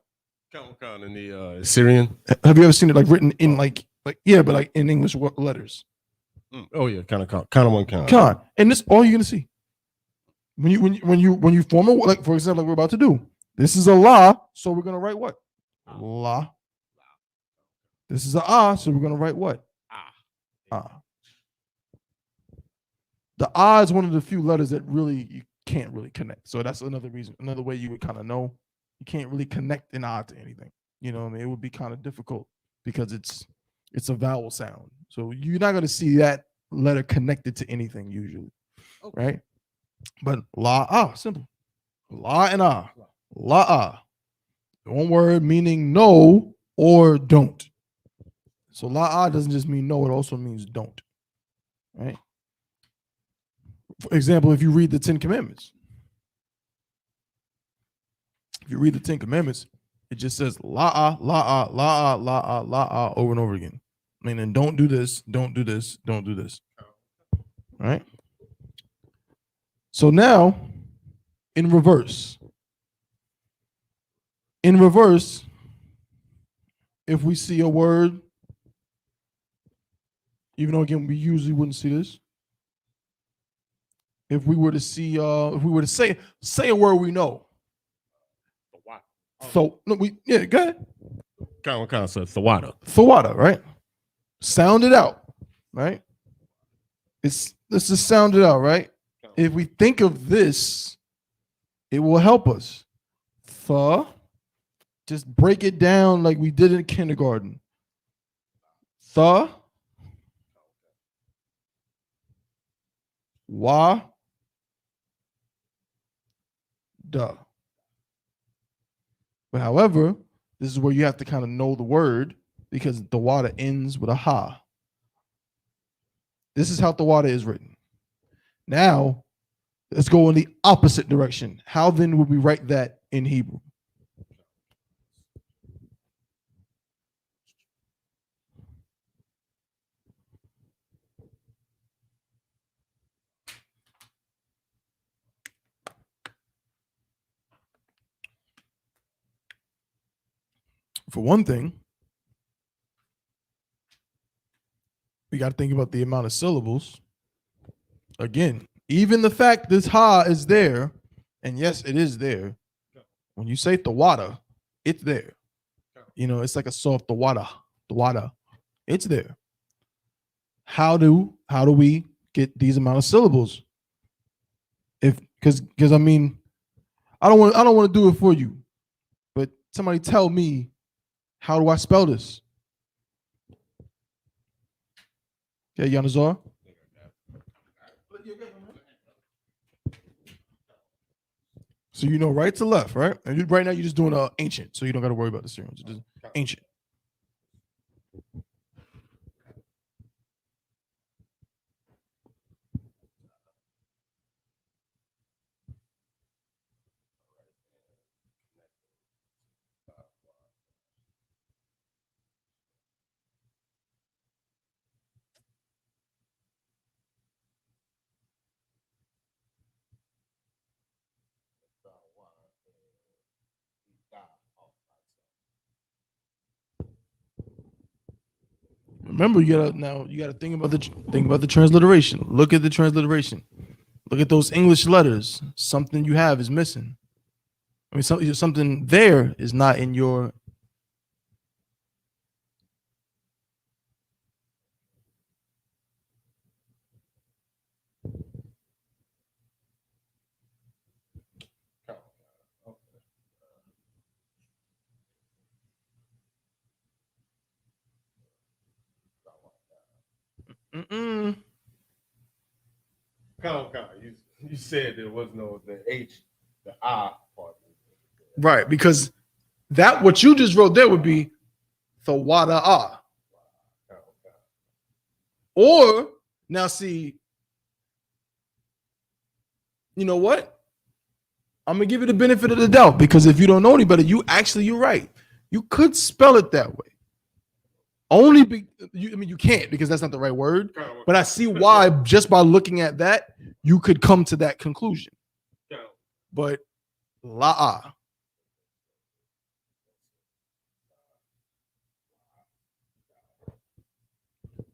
In the Syrian. Have you ever seen it like written in but like in English letters? Oh yeah, kind of one kind. And this all you're gonna see when you form a, like, for example, like we're about to do. This is a la, so we're gonna write what? La. This is a ah, so we're gonna write what? Ah. The ah is one of the few letters that really you can't really connect. So that's another reason, another way you would kind of know you can't really connect an ah to anything. You know what I mean? It would be kind of difficult because it's a vowel sound. So you're not going to see that letter connected to anything usually, right? But la ah, simple. La and ah. La ah. One word meaning no or don't. So la ah doesn't just mean no, it also means don't, right? For example, if you read the 10 Commandments, it just says la over and over again. Meaning don't do this, don't do this, don't do this. Right? So now, in reverse, if we see a word, even though again we usually wouldn't see this, if we were to say a word we know. So no, go ahead. Kind of says Thawada, right? Sound it out, right? Let's just sound it out, right? If we think of this, it will help us. Just break it down like we did in kindergarten. Wa, da. But however, this is where you have to kind of know the word, because the water ends with a ha. This is how the water is written. Now, let's go in the opposite direction. How then would we write that in Hebrew? For one thing, we got to think about the amount of syllables. Again, even the fact this ha is there, and yes, it is there. When you say tawada, it's there. You know, it's like a soft tawada. It's there. How do we get these amount of syllables? Because I mean, I don't want to do it for you, but somebody tell me How do I spell this? Okay, Yanazar. So you know right to left, right? And right now you're just doing ancient, so you don't got to worry about the serials. Just ancient. Remember, you gotta think about the transliteration. Look at the transliteration. Look at those English letters. Something you have is missing. I mean, something there is not in your. Mm-mm. You said there was no the H, the I part. Right, because that what you just wrote there would be Thawada. Or now see, you know what? I'm gonna give you the benefit of the doubt because if you don't know any better, you're right. You could spell it that way. You can't because that's not the right word. But I see why just by looking at that, you could come to that conclusion. But la'a.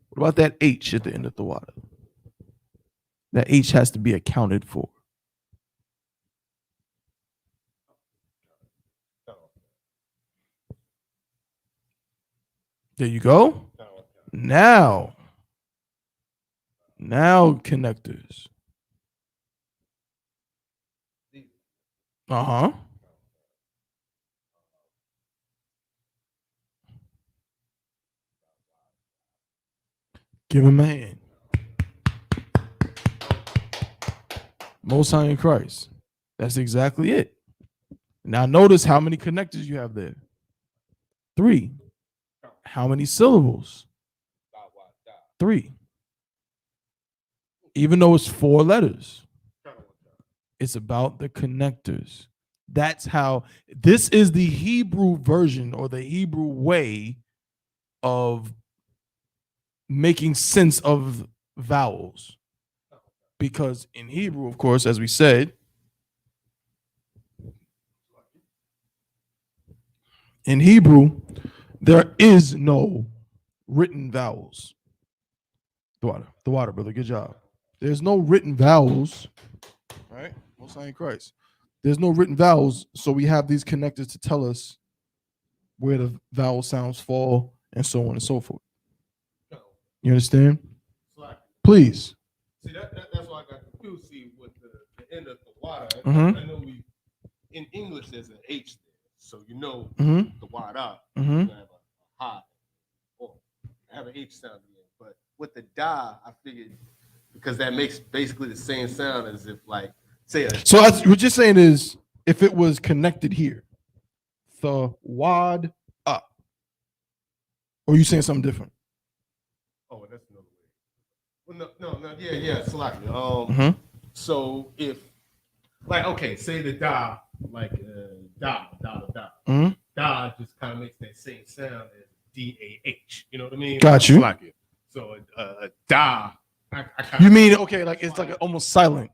What about that H at the end of the water? That H has to be accounted for. There you go. Now connectors. Uh-huh. Give him a hand. Most High in Christ. That's exactly it. Now notice how many connectors you have there. 3. How many syllables? 3. Even though it's 4 letters, it's about the connectors. That's how this is the Hebrew version or the Hebrew way of making sense of vowels. Because in Hebrew, of course, as we said, in Hebrew, there is no written vowels. The water, brother. Good job. There's no written vowels, right? Most High in Christ. There's no written vowels, so we have these connectors to tell us where the vowel sounds fall and so on and so forth. You understand? Please. See, that's why I got confused. See, with the end of the water, Mhm. I know in English there's an H there, so you know Mhm. the water. Mhm. You have a high or have an H sound in it. But with the da, I figured because that makes basically the same sound as if like say a So what you're saying is if it was connected here, the wad up, or are you saying something different? oh that's another way. Well, no, yeah, slightly. So if like okay, say the da like da. Mhm. Da just kind of makes that same sound as DAH. You know what I mean? Got you. Like it. So a da. You mean okay, like it's like almost silent.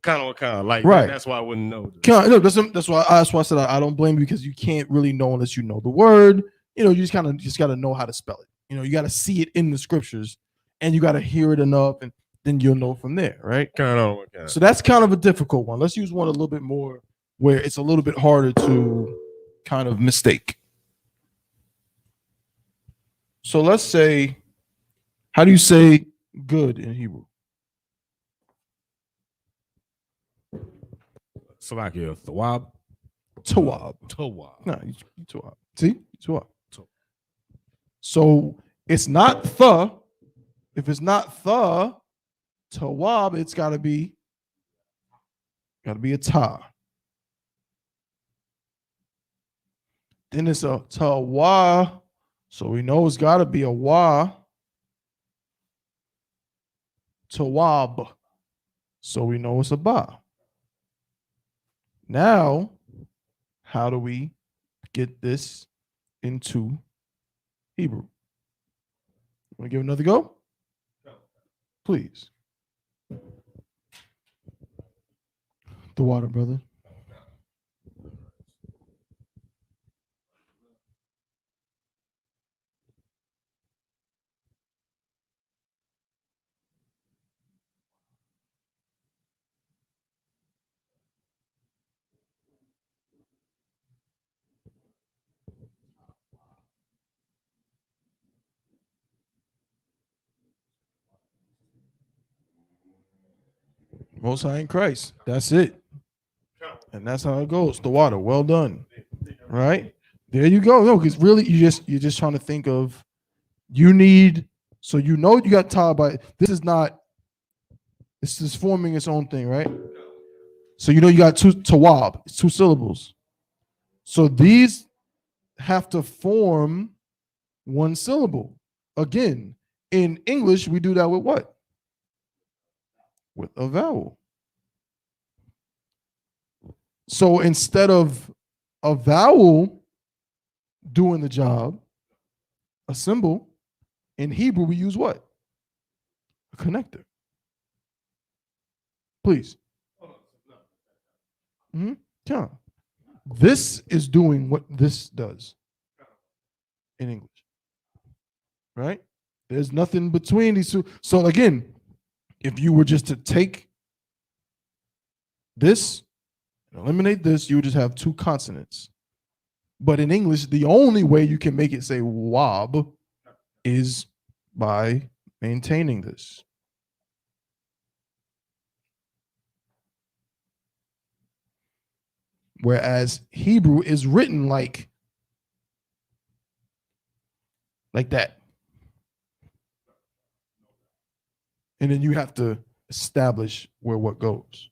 Kind of like Right. That's why I wouldn't know. No, that's why I said I don't blame you because you can't really know unless you know the word. You know, you just got to know how to spell it. You know, you got to see it in the scriptures, and you got to hear it enough, and then you'll know from there, right? Kind of. So that's kind of a difficult one. Let's use one a little bit more where it's a little bit harder to kind of mistake. So let's say, how do you say good in Hebrew? Salakia, Thawab. Tawab. Tawab. No, you Tawab. See? Tawab. So it's not the. If it's not the tawab, it's gotta be a ta. Then it's a tawa. So we know it's gotta be a wa. Tawab. So we know it's a ba. Now, how do we get this into Hebrew? Want to give another go? Please. The water, brother. Most High in Christ. That's it. And that's how it goes. The water. Well done. Right? There you go. No, because really you're just trying to think of you need, so you know you got tied by this is forming its own thing, right? So you know you got two tawab, it's 2 syllables. So these have to form 1 syllable. Again, in English, we do that with what? With a vowel. So instead of a vowel doing the job, a symbol, in Hebrew, we use what? A connector. Please. Yeah. This is doing what this does in English. Right? There's nothing between these two. So again, if you were just to take this and eliminate this, you would just have 2 consonants. But in English, the only way you can make it say wab is by maintaining this. Whereas Hebrew is written like that. And then you have to establish where what goes.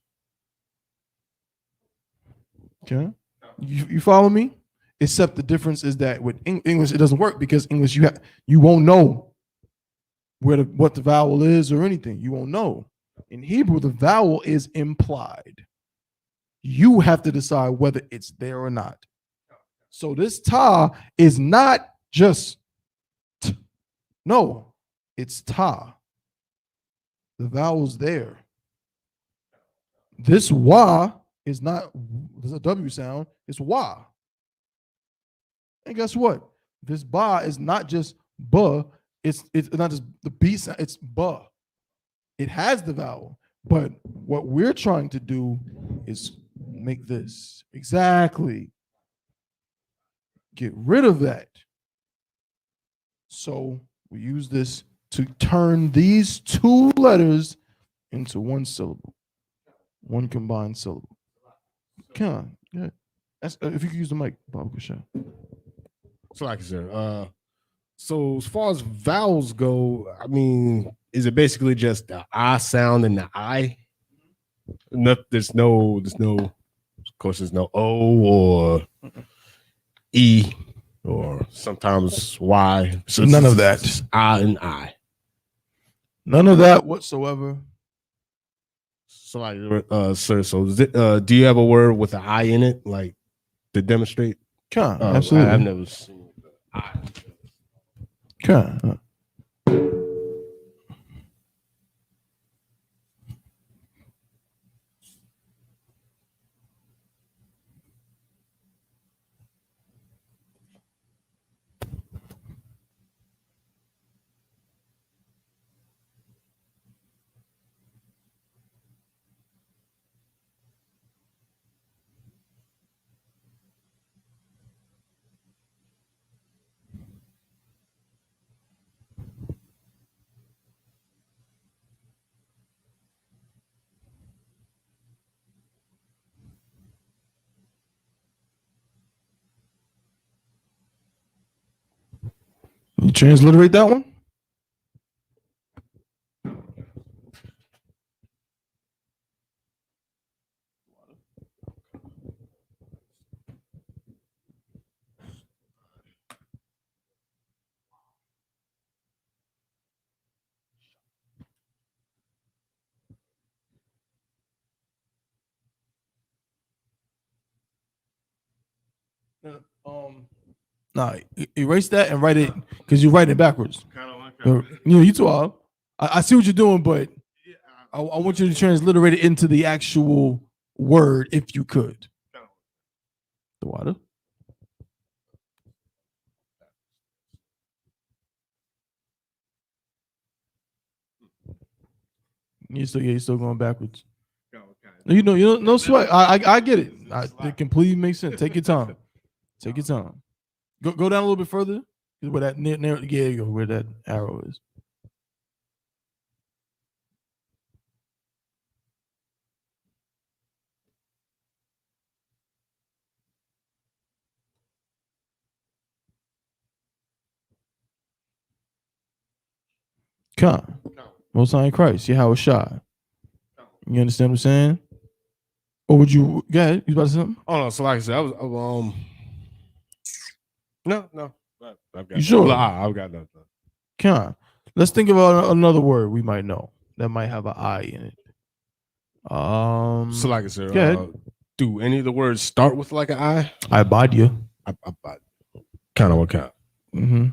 Okay? You follow me? Except the difference is that with English, it doesn't work because English, you won't know what the vowel is or anything. You won't know. In Hebrew, the vowel is implied. You have to decide whether it's there or not. So this ta is not just t. No, it's ta. The vowel's there. This wa is not, there's a W sound, it's wa. And guess what? This ba is not just ba, it's not just the B sound, it's ba. It has the vowel, but what we're trying to do is make this. Exactly. Get rid of that. So we use this to turn these 2 letters into 1 syllable, 1 combined syllable. Come on. Yeah. That's, if you could use the mic, Bob Kusha. So like I said, so as far as vowels go, I mean, is it basically just the I sound and the I? There's no, of course, there's no O or E or sometimes Y. So none of that. I and I. None of that whatsoever. So like, sir, so do you have a word with an I in it, like to demonstrate? Absolutely. I've never seen I. transliterate that one? Nah, erase that and write it because you write it backwards. You too. I see what you're doing, but I want you to transliterate it into the actual word if you could. The water. You're still going backwards. No sweat. I get it. It completely makes sense. Take your time. Take your time. Go down a little bit further. Where that yeah, you go where that arrow is. Come. Most High in Christ. See how it's shot. You understand what I'm saying? Or would you go ahead? You about to say something? Oh no, so like I said, I was no. I've got You sure? I've got nothing. Come. Let's think about another word we might know that might have an I in it. So like I said, do any of the words start with like an I? I bought you. I kind of what kind? Mm-hmm.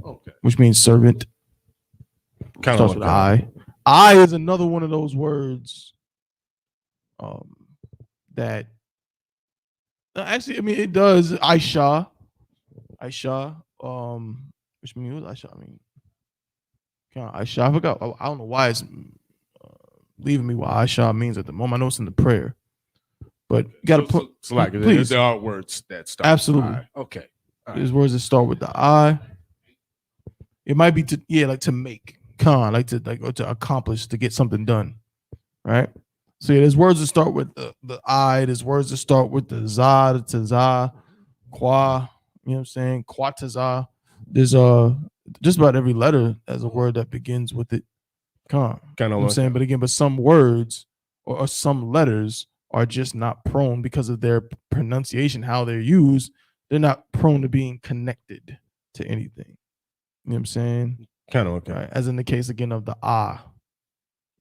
Okay. Which means servant. Kind Starts of with I. I is another one of those words that actually, I mean, it does. Aisha, which means Aisha. I mean, Aisha. I forgot. I don't know why it's leaving me what Aisha means at the moment. I know it's in the prayer, but you got to put. So like, please. There are words that start. Absolutely. With I. Okay. There's words that start with the I. It might be like to make, or to accomplish, to get something done, right? So yeah, there's words that start with the I. There's words that start with the za, the taza, qua. You know what I'm saying? Quataza. There's just about every letter has a word that begins with it. Kind of what I'm saying, but some words or some letters are just not prone because of their pronunciation, how they're used. They're not prone to being connected to anything. You know what I'm saying? Kind of okay. Right? As in the case again of the ah.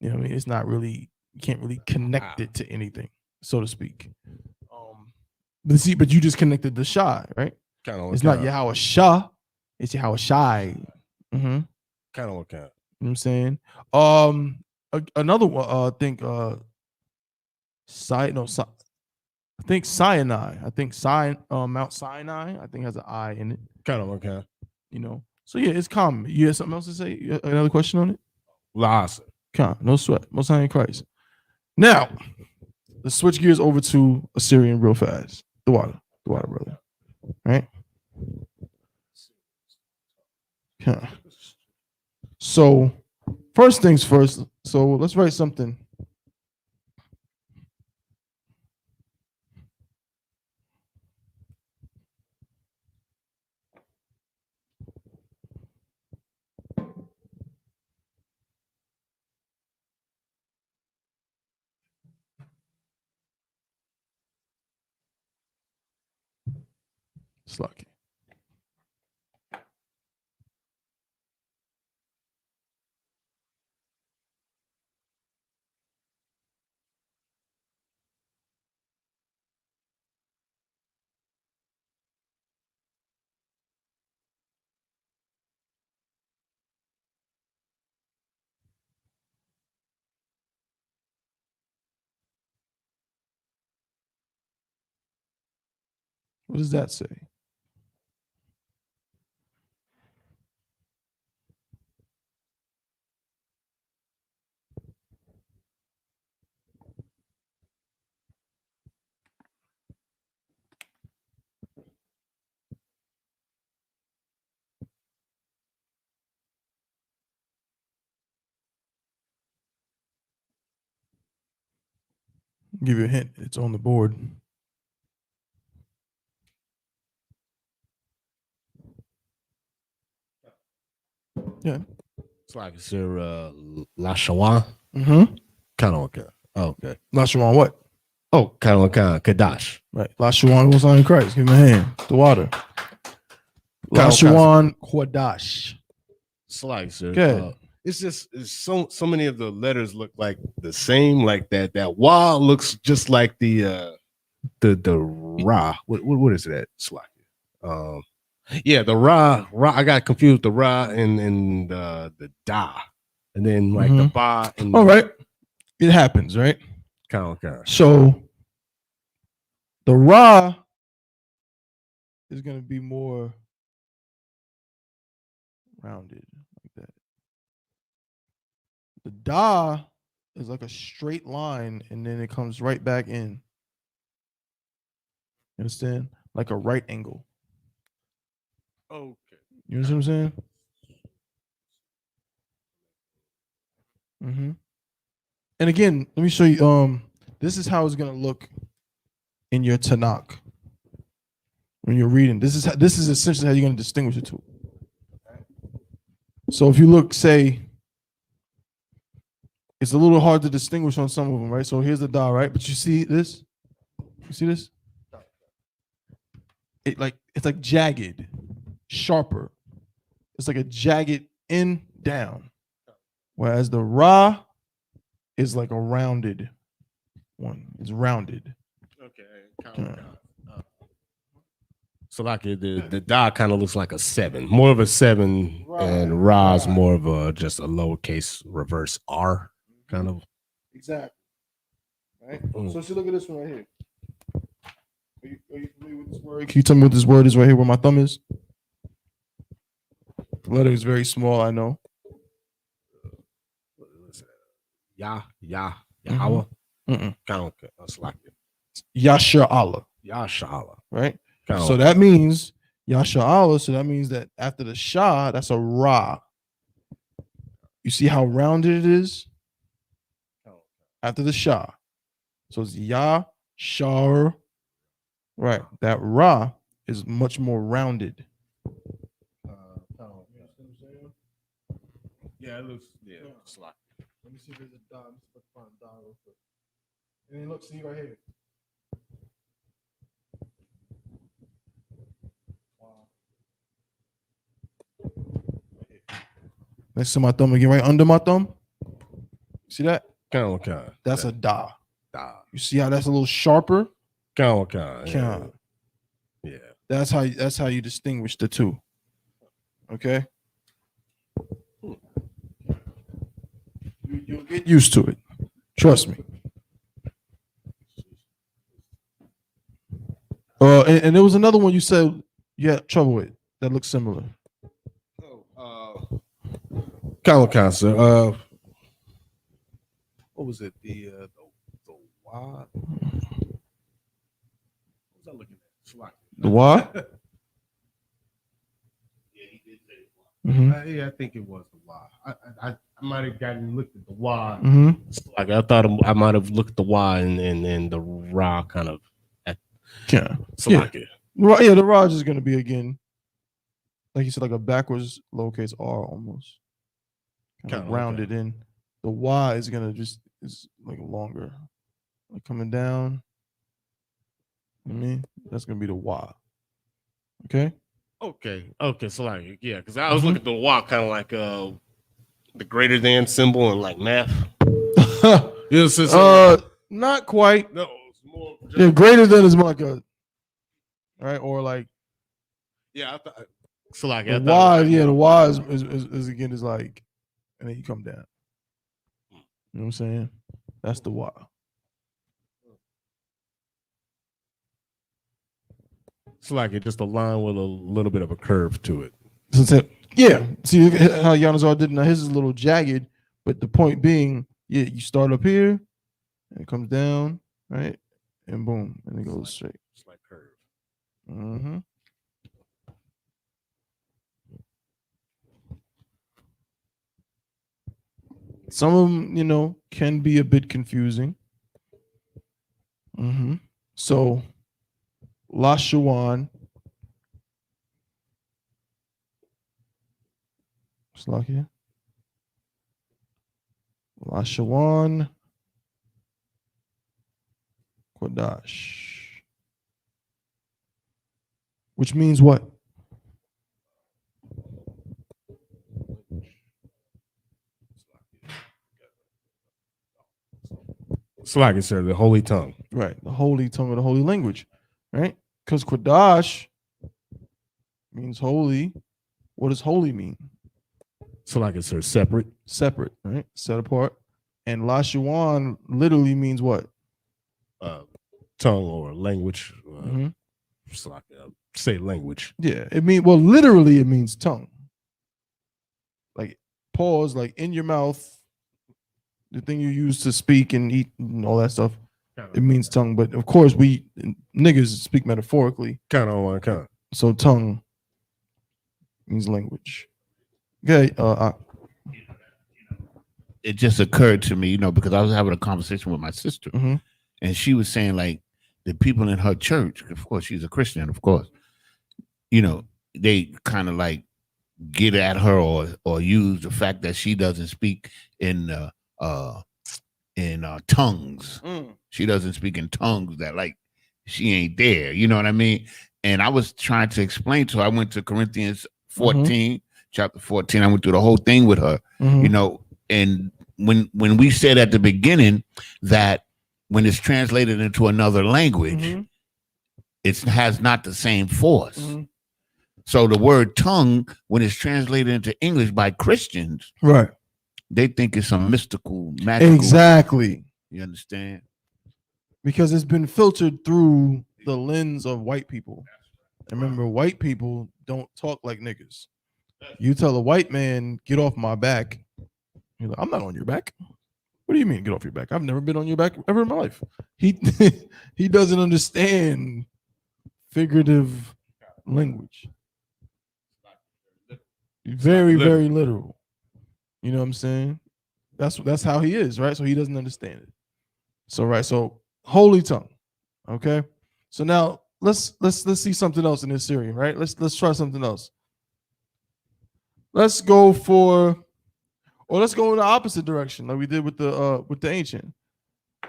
You know what I mean? It's not really, you can't really connect it to anything, so to speak. But you just connected the shy, right? It's not Yahweh Shah, it's Yahweh Shai. Mm-hmm. Kind of okay. You know what I'm saying? Another one, I think I think Sinai. I think Mount Sinai, I think has an I in it. Kind of okay. You know. So yeah, it's common. You have something else to say? Another question on it? Last. No sweat. Most High in Christ. Now, let's switch gears over to Assyrian real fast. The water, brother. Right? Okay. So, first things first. So let's write something. Slucky. What does that say? I'll give you a hint. It's on the board. Yeah. It's like it's your Lashawan. Mm-hmm. Kind of okay. Okay. Lashawan what? Oh, kind of Qadash. Right. Lashawan was on Christ. Give him a hand. The water. Lashawan Qadash. Slicer. Good. It's just it's so many of the letters look like the same, like that. That Wa looks just like the Ra. What is that? Slack. Yeah, the Ra. I got confused with the Ra and the Da, and then like the Ba. And all right, it happens, right? Kind. So the Ra is going to be more rounded like that. The Da is like a straight line, and then it comes right back in. You understand? Like a right angle. Okay. You know what I'm saying? Mm-hmm. And again, let me show you. This is how it's gonna look in your Tanakh when you're reading. This is essentially how you're gonna distinguish the two. So if you look, say, it's a little hard to distinguish on some of them, right? So here's the Da, right? But you see this? You see this? It's like jagged, sharper. It's like a jagged in down. Whereas the Ra is like a rounded one. It's rounded. Okay. So like the Da kind of looks like a 7, more of a 7, and Ra's more of a just a lowercase reverse R kind of. Exactly. Right. So let's look at this one right here. Are you familiar with this word? Can you tell me what this word is right here where my thumb is? The letter is very small, I know. Yahweh. Mm-mm. Kind of like it. Yasha Allah. Yashala. Right? Kinda So that means Yasha Allah. So that means that after the Shah, that's a Ra. You see how rounded it is? After the Shah. So it's Ya, Shar. Right. That Ra is much more rounded. Yeah, it looks like. Let me see if there's a dot. Let's find a dot real quick. And then look, see right here. Wow. Next to my thumb again, right under my thumb. See that? Kind of. That's a da. Da. You see how that's a little sharper? Kind. Yeah. That's how you distinguish the two. Okay. You'll get used to it. Trust me. And there was another one you said you had trouble with that looks similar. Kind, sir. What was it? The why? What was I looking at? The why? Yeah, he did say Mm-hmm. yeah, I think it was the why. I might have gotten looked at the why. Mm-hmm. Like I thought I might have looked at the why and the raw kind of. Yeah. Right. Yeah. The Raj is gonna be again, like you said, like a backwards lowercase r almost, kind of rounded in. The Y is gonna is like longer, like coming down. You know what I mean, that's gonna be the Y. Okay. Okay. So like because I was looking at the why kind of like the greater than symbol and like math. Not quite. No, it's more. Yeah, greater than is like a, right, or like. Yeah, I thought. So like the Y, the Y is again is like, and then you come down. You know what I'm saying? That's the Y. It's like it just a line with a little bit of a curve to it. Yeah. See how Yanazar did. Now his is a little jagged, but the point being, yeah, you start up here, and it comes down, right, and boom, and it goes straight. It's like curve. Mm-hmm. Some of them, can be a bit confusing. Mm-hmm. So, Lashawan. Slakia. Lashawan Qadash. Which means what? Slakia, sir, the holy tongue. Right, the holy tongue of the holy language, right? Because Qadash means holy. What does holy mean? Slakia, sir, separate. Separate, right? Set apart. And Lashawan literally means what? Tongue or language. Mhm. Slakia, say language. Yeah, it means, well, literally it means tongue. Like pause, like in your mouth, the thing you use to speak and eat and all that stuff. It means tongue, but of course we niggas speak metaphorically. Kind of on one kind. So tongue means language. Okay. It just occurred to me, you know, because I was having a conversation with my sister, Mhm. and she was saying like the people in her church, of course, she's a Christian, of course, you know, they kind of like get at her or use the fact that she doesn't speak in tongues. She doesn't speak in tongues, that like she ain't there. You know what I mean? And I was trying to explain to her. I went to Corinthians 14, chapter 14. I went through the whole thing with her, you know, and when we said at the beginning that when it's translated into another language, it has not the same force. So the word tongue, when it's translated into English by Christians, Right. they think it's some mystical, magical. Exactly. You understand? Because it's been filtered through the lens of white people. And remember, white people don't talk like niggas. You tell a white man, get off my back. He's like, I'm not on your back. What do you mean, get off your back? I've never been on your back ever in my life. He doesn't understand figurative language. Very, very literal. You know what I'm saying? That's how he is, right? So he doesn't understand it. So right, so holy tongue. Okay. So now let's see something else in this series, right? Let's try something else. Let's go in the opposite direction, like we did with the ancient.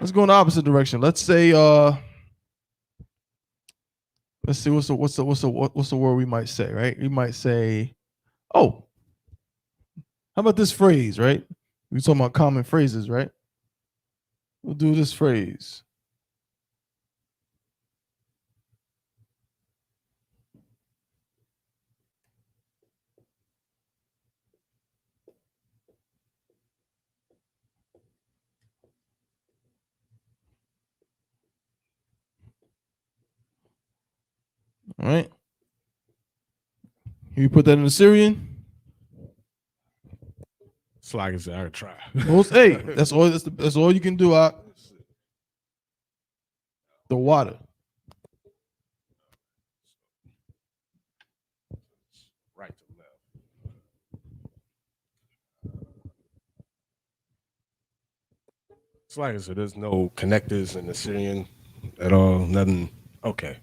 Let's go in the opposite direction. Let's say let's see what's the word we might say, right? We might say, oh, how about this phrase, right? We're talking about common phrases, right? We'll do this phrase. All right. Can you put that in the Syrian? It's like I said, I could try. Hey, that's all you can do. The water. Right to left. It's like I said, there's no connectors in the Syrian at all. Nothing. Okay.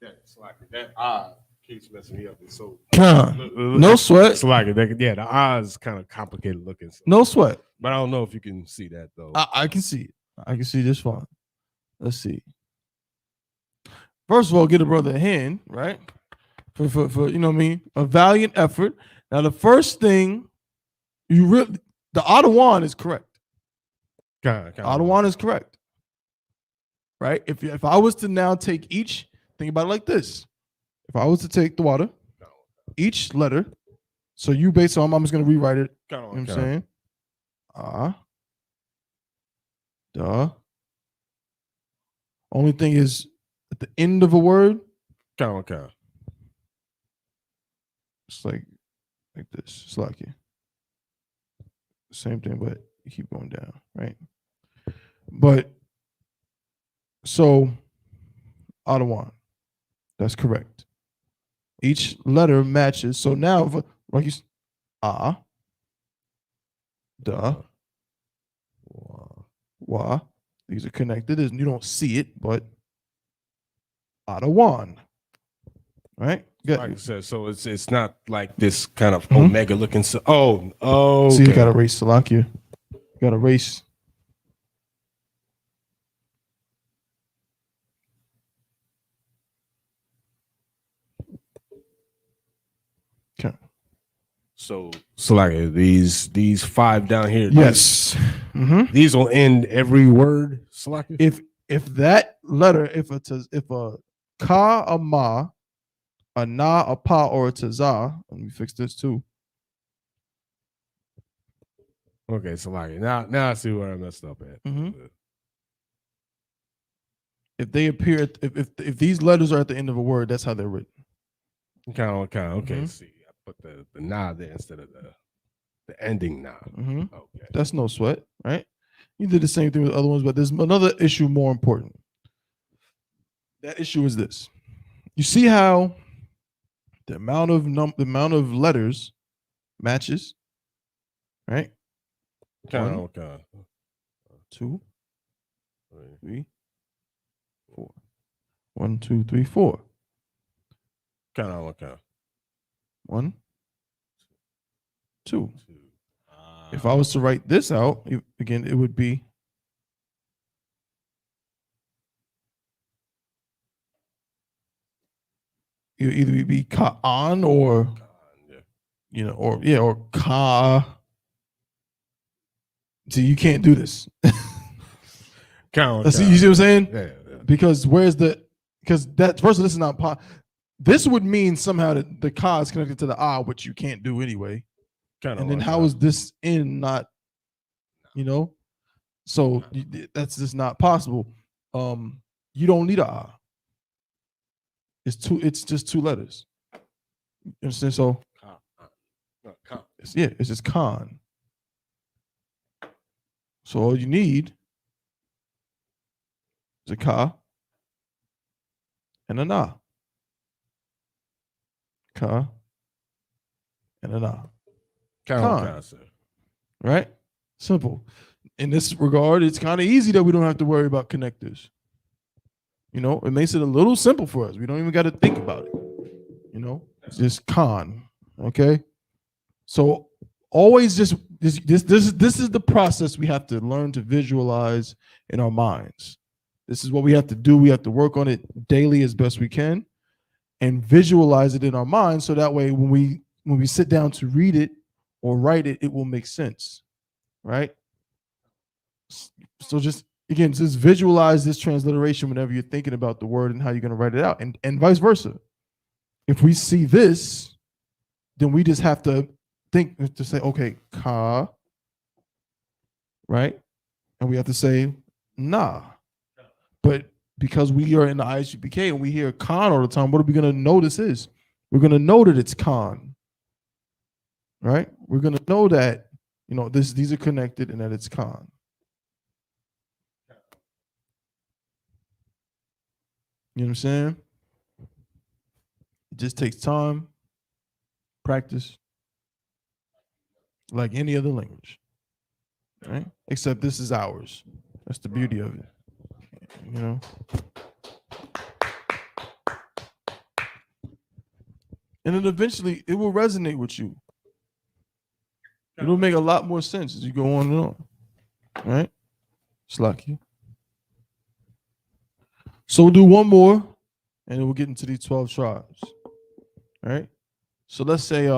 It's like that eye keeps messing me up. It's so No sweat. It's like the eyes kind of complicated looking. So. No sweat. But I don't know if you can see that though. I can see it. I can see just fine. Let's see. First of all, get a brother a hand, right? For you know what I mean, a valiant effort. Now, the first thing the Adawan is correct. Adawan is correct, right? If I was to now take each, think about it like this: if I was to take the water, each letter, so you based on, I'm just gonna rewrite it. You know what I'm saying? Duh. Only thing is at the end of a word, it's like this. It's like it. Same thing, but you keep going down, right? But so Adawan, that's correct. Each letter matches. So now, like you, duh, wa. These are connected. You don't see it, but Adawan, right? Like I said, so it's not like this kind of omega looking. Oh, okay. See, you got to erase Salakia. You got to erase. Okay. So like these 5 down here. Yes. These will end every word. Salakia. If that letter, if a ka, a ma, a na, a pa, or a tazah, let me fix this too. Okay, so like now I see where I messed up at. If they appear, if these letters are at the end of a word, that's how they're written. Kind of. Okay, see, I put the na there instead of the ending na. Okay, that's no sweat, right? You did the same thing with other ones, but there's another issue more important. That issue is this: you see how the amount of letters matches, right? Kind of. 2, 3, 4. 1, 2, 3, 4. Kind of. 1, 2. If I was to write this out again, it would be either be ka'an or or ka. See, you can't do this. You see what I'm saying? Yeah. Because that first, this is not this would mean somehow that the ka is connected to the which you can't do anyway. And then how is this in not, so that's just not possible. You don't need a it's just 2 letters. You understand? So it's just Khan. So all you need is a ka and a na. Ka and a na. Khan. Right? Simple. In this regard, it's kind of easy that we don't have to worry about connectors. It makes it a little simple for us. We don't even got to think about it. It's just Khan. Okay? So always this is the process we have to learn to visualize in our minds. This is what we have to do. We have to work on it daily as best we can and visualize it in our minds, so that way when we sit down to read it or write it, it will make sense, right? So just visualize this transliteration whenever you're thinking about the word and how you're going to write it out, and vice versa. If we see this, then we just have to think to say, okay, ka, right? And we have to say na. But because we are in the ISUPK and we hear Khan all the time, what are we going to know this is? We're going to know that it's Khan, right? We're going to know that, these are connected and that it's Khan. You know what I'm saying? It just takes time, practice, like any other language, right? Except this is ours. That's the beauty of it, And then eventually it will resonate with you. It'll make a lot more sense as you go on and on, right? It's lucky. So we'll do one more, and then we'll get into these 12 tribes. All right. So let's say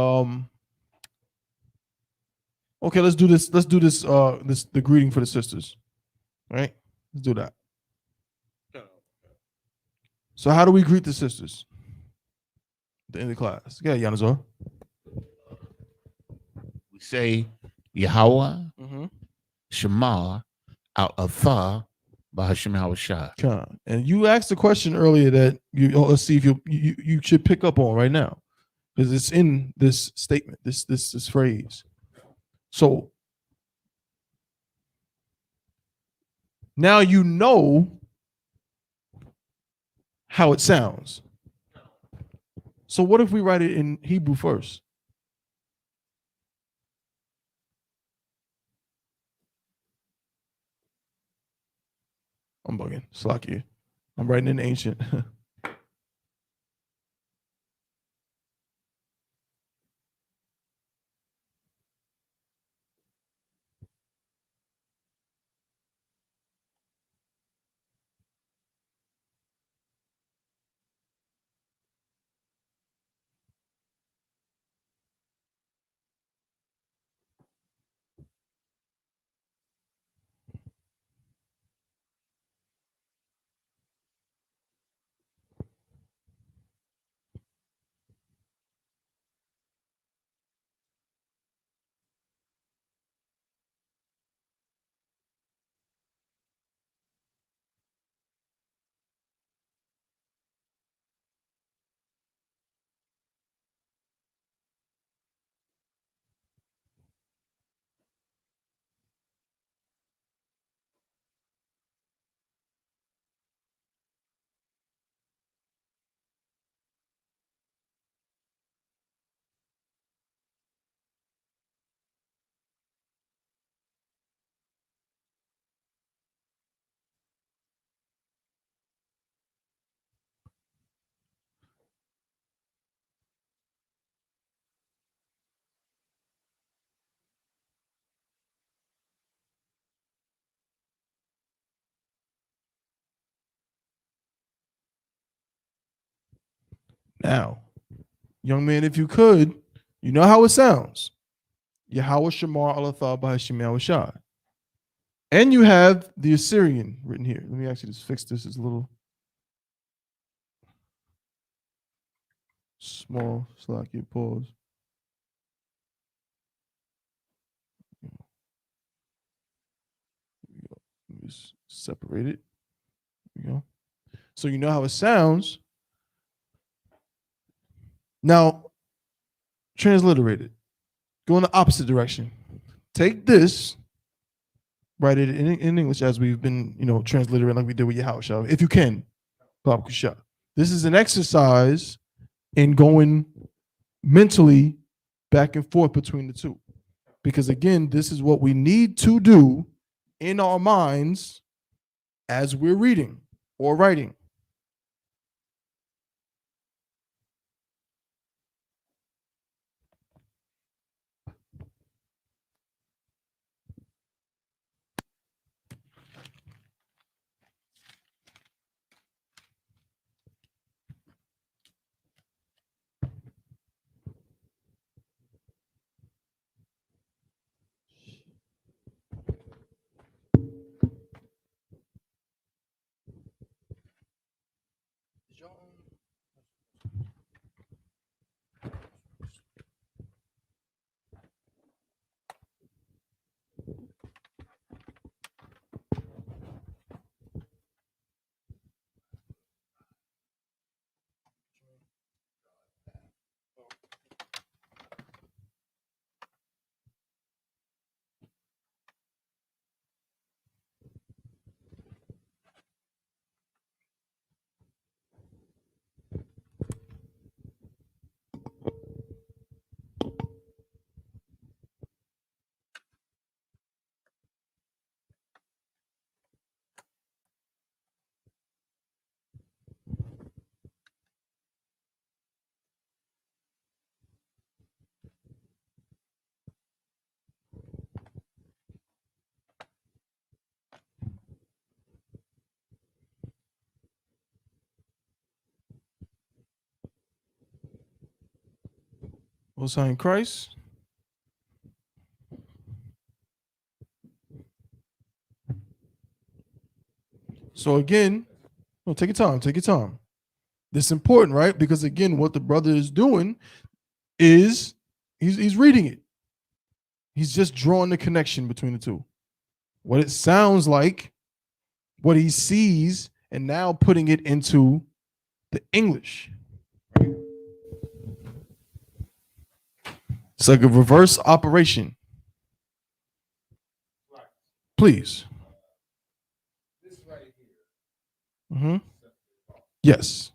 okay, let's do this. Let's do this the greeting for the sisters. All right? Let's do that. So how do we greet the sisters? At the end of the class. Yeah, Yanazor. We say Yahweh, Shema, Al Athar, Bahashim Hawashah. And you asked a question earlier that let's see if you should pick up on right now, because it's in this statement, this phrase. So now you know how it sounds. So what if we write it in Hebrew first? I'm bugging. Slacky. I'm writing in ancient. Now, young man, if you could, you know how it sounds. Yahweh Shamar Alathah Bahashim Yahweh. And you have the Assyrian written here. Let me actually just fix this. It's a little small. Slack your pause. Let me just separate it. There we go. So you know how it sounds. Now, transliterate it. Go in the opposite direction. Take this, write it in English as we've been, transliterating like we did with your house show, if you can. This is an exercise in going mentally back and forth between the two. Because again, this is what we need to do in our minds as we're reading or writing. Most High in Christ. So again, no, take your time. Take your time. This is important, right? Because again, what the brother is doing is he's reading it. He's just drawing the connection between the two. What it sounds like, what he sees, and now putting it into the English. It's like a reverse operation. Please. Mm-hmm. Yes.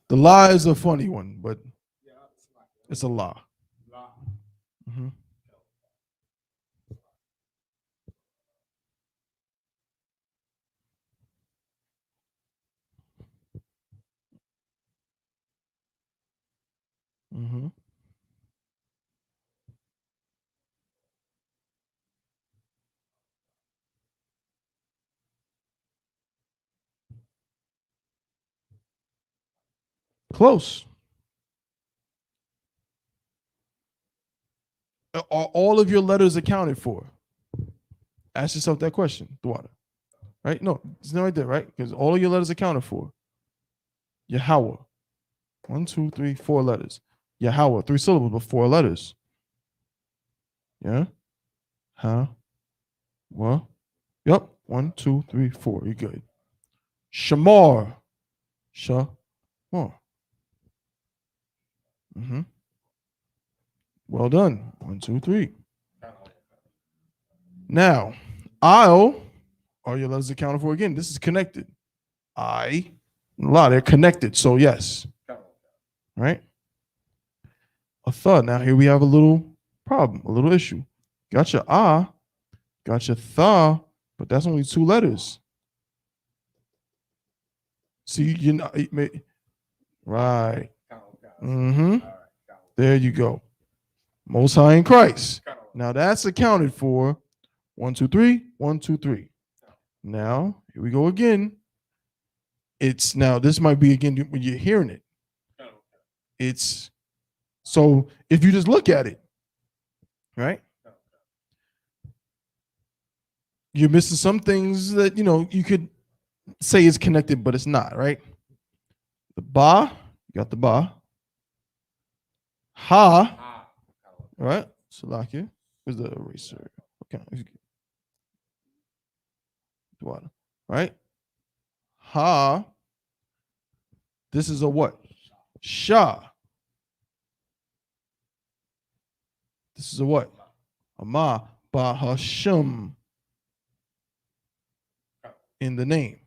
The lie is a funny one, but it's a lie. Mm-hmm. Mm-hmm. Close. Are all of your letters accounted for? Ask yourself that question, Dwada. Right? No, it's not right there, right? Because all of your letters accounted for. Yahweh. 1, 2, 3, 4 letters. Yahweh, 3 syllables, but 4 letters. Yeah? Huh? What? Yep. 1, 2, 3, 4. You're good. Shamar. Shamar. Mm-hmm. Well done. 1, 2, 3. Now, I'll are your letters accounted for again. This is connected. A lot, they're connected. So yes. Right? A thought. Now here we have a little problem, a little issue. Got your got your tha, but that's only 2 letters. See, you know, right. Mm-hmm. There you go. Most High in Christ. Now that's accounted for. 1, 2, 3. 1, 2, 3. Now here we go again. It's now this might be again when you're hearing it. It's so if you just look at it, right? You're missing some things that you could say is connected, but it's not, right? The ba, you got the ba. Ha, right? Salakia. Where's the eraser? Okay. Right? Ha. This is a what? Sha. This is a what? A ma. Ba Hashem. In the name.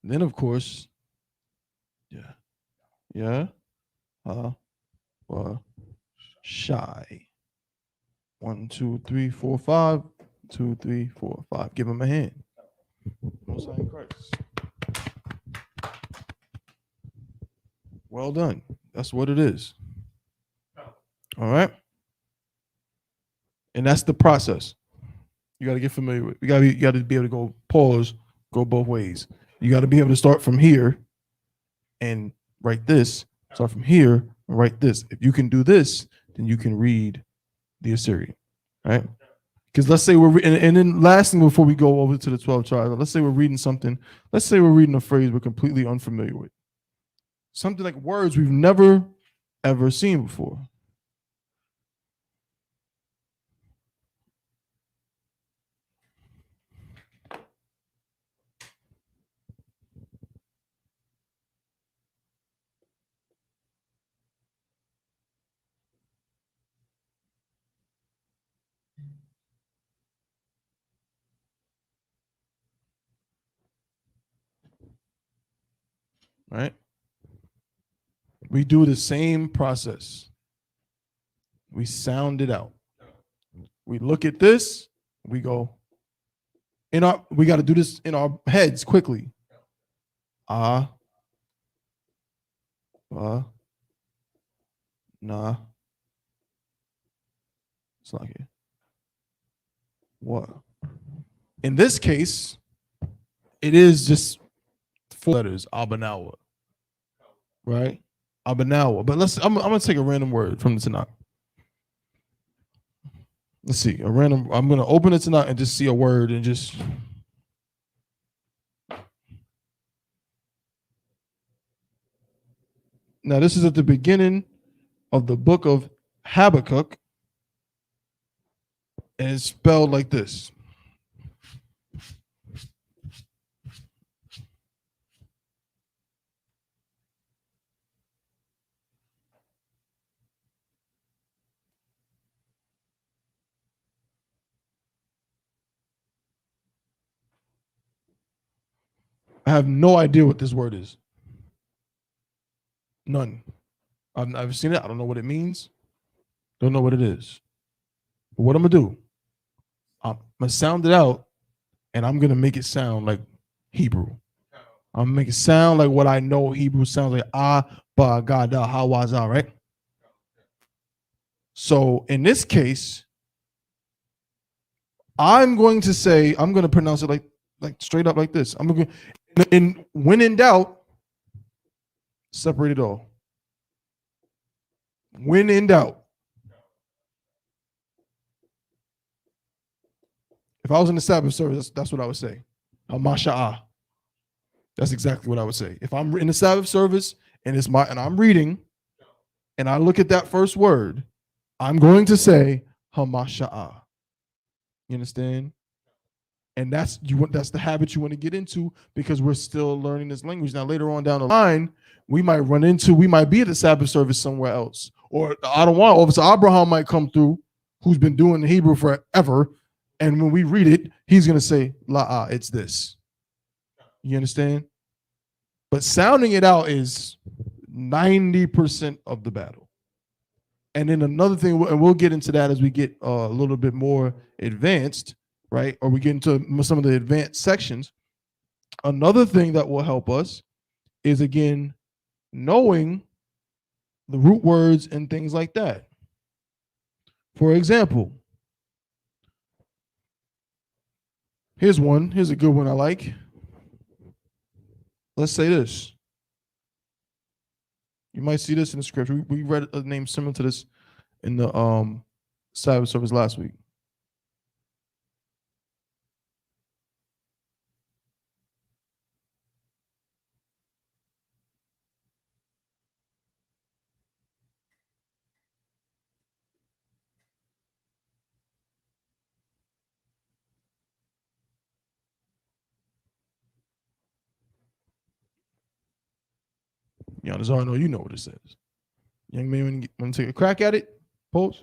And then, of course, yeah. Shy. 1, 2, 3, 4, 5. 2, 3, 4, 5. Give him a hand. Most High in Christ. Well done. That's what it is. All right. And that's the process. You got to get familiar with. You got to be able to go pause, go both ways. You got to be able to start from here and write this. Start from here and write this. If you can do this, then you can read the Assyrian, right? Because let's say and then last thing before we go over to the 12 tribes, let's say we're reading something. Let's say we're reading a phrase we're completely unfamiliar with. Something like words we've never, ever seen before. Right? We do the same process. We sound it out. We look at this, we go, we got to do this in our heads quickly. Nah. It's like it. What? In this case, it is just 4 letters, Abanawa. Right? Abanawa. But I'm gonna take a random word from the Tanakh. Let's see. I'm gonna open it Tanakh and just see a word and just now this is at the beginning of the book of Habakkuk, and it's spelled like this. I have no idea what this word is. None. I've never seen it. I don't know what it means. Don't know what it is. But what I'm gonna do, I'm gonna sound it out, and I'm gonna make it sound like Hebrew. I'm gonna make it sound like what I know Hebrew sounds like. Ba gada hawaza, right? So in this case, I'm going to pronounce it like straight up like this. I'm gonna when in doubt, separate it all. When in doubt. If I was in the Sabbath service, that's what I would say. Masha'ah. That's exactly what I would say. If I'm in the Sabbath service and I'm reading and I look at that first word, I'm going to say Hamasha'ah. You understand? And that's the habit you want to get into because we're still learning this language. Now, later on down the line, we might be at the Sabbath service somewhere else. Or I don't want, Officer Abraham might come through, who's been doing the Hebrew forever. And when we read it, he's going to say, La'ah, it's this. You understand? But sounding it out is 90% of the battle. And then another thing, and we'll get into that as we get a little bit more advanced, right? Or we get into some of the advanced sections. Another thing that will help us is, again, knowing the root words and things like that. For example, here's a good one I like. Let's say this. You might see this in the scripture. We read a name similar to this in the Sabbath service last week. Giannis, I know you know what it says. Young man, want to take a crack at it? Pose.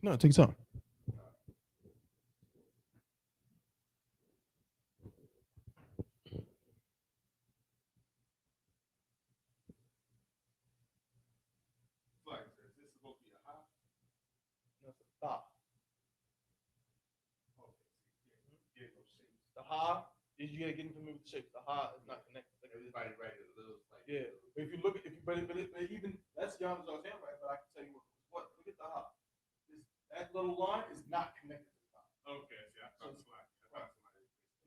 No, take your time. The ha is you gotta get into the shape. The ha is not connected. Everybody right it looks like But if you look at but even that's Giannis on hand right, but I can tell you what look at the ha. That little line is not connected to the ha. Okay, see, I thought somebody.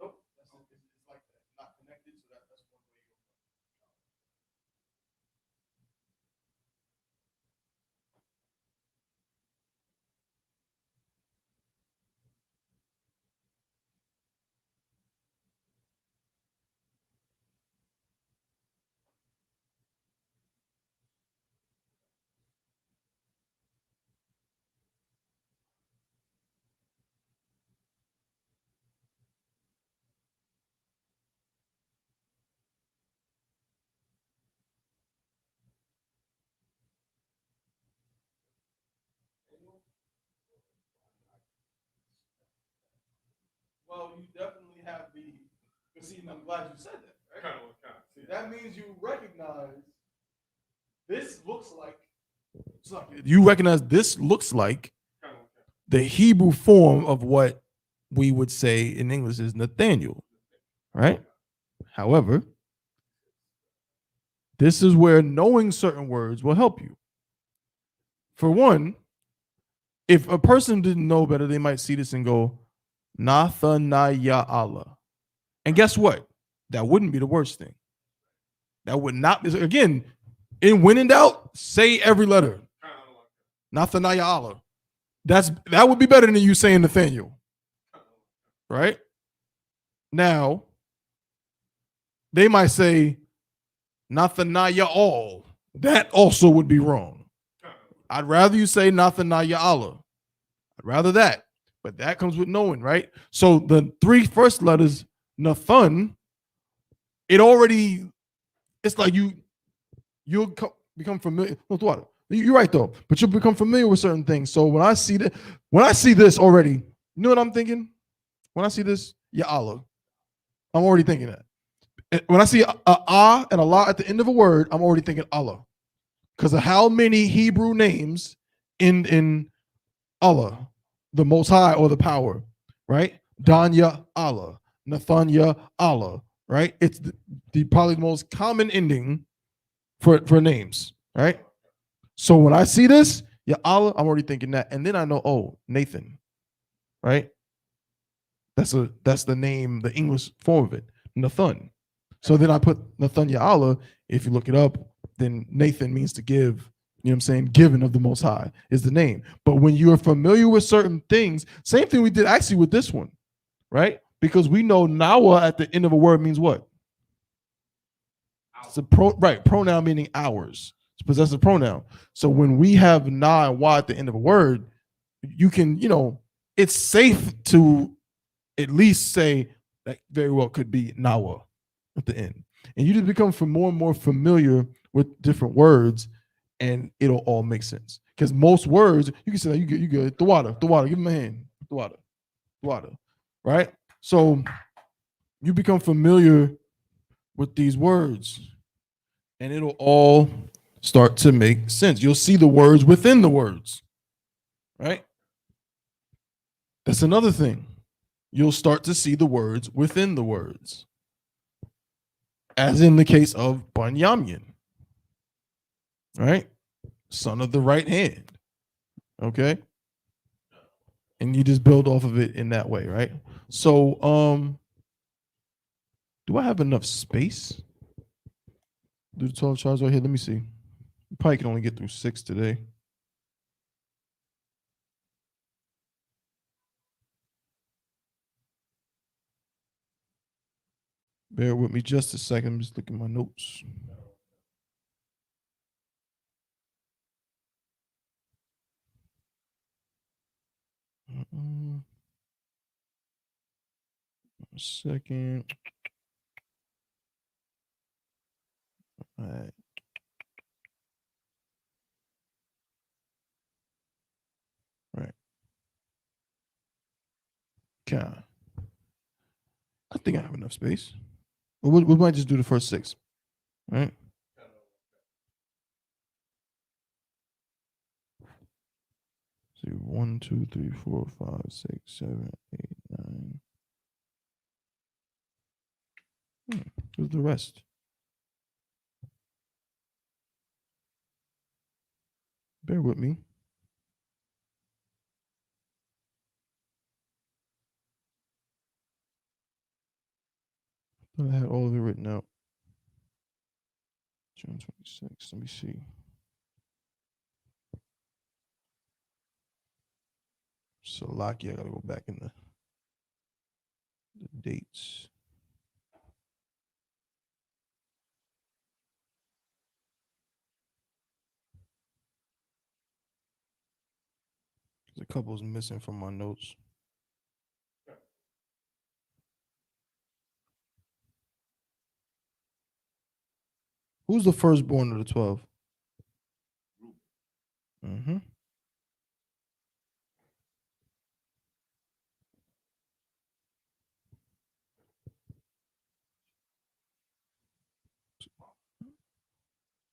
Nope, it's like that. Not connected, so that's one way you go. Well, you definitely have but see, I'm glad you said that, right? See, that means you recognize this looks like, you recognize this looks like the Hebrew form of what we would say in English is Nathaniel, right? However, this is where knowing certain words will help you. For one, if a person didn't know better, they might see this and go, Nathanaya Allah. And guess what? That wouldn't be the worst thing. That would not be, again, when in doubt, say every letter. Nathanaya Allah. That would be better than you saying Nathaniel. Right? Now, they might say Nathanaya all. That also would be wrong. I'd rather you say Nathanaya Allah. I'd rather that. But that comes with knowing, right? So the 3 first letters, Nathan, it's like you'll become familiar. You're right though, but you'll become familiar with certain things. So when I see this already, you know what I'm thinking? When I see this, Ya Allah, I'm already thinking that. And when I see a and a la at the end of a word, I'm already thinking Allah, because of how many Hebrew names in Allah, the Most High or the Power, right? Danya Allah, Nathanya Allah, right? It's the probably the most common ending for names, right? So when I see this, Ya Allah, I'm already thinking that, and then I know, oh, Nathan, right? That's the name, the English form of it, Nathan. So then I put Nathan Ya Allah. If you look it up, then Nathan means to give. You know what I'm saying? Given of the Most High is the name. But when you're familiar with certain things, same thing we did actually with this one, right? Because we know Nawa at the end of a word means what? It's a pronoun meaning ours. It's a possessive pronoun. So when we have na and wa at the end of a word, you can, it's safe to at least say that very well could be Nawa at the end. And you just become more and more familiar with different words, and it'll all make sense. Because most words, you can say, you good. The water, give him a hand. The water, right? So you become familiar with these words, and it'll all start to make sense. You'll see the words within the words, right? That's another thing. You'll start to see the words within the words, as in the case of Bunyamin, right? Son of the right hand, okay? And you just build off of it in that way, right? So, do I have enough space? Do the 12 charts right here? Let me see. You probably can only get through 6 today. Bear with me just a second. I'm just looking at my notes. A second. All right. Right. Okay. I think I have enough space. We might just do the first 6. Right. See, 1, 2, 3, 4, 5, 6, 7, 8, 9. Where's the rest? Bear with me. I had all of it written out. June 26th. Let me see. So lucky, I gotta go back in the dates. There's a couple is missing from my notes. Who's the firstborn of the 12? Mm-hmm.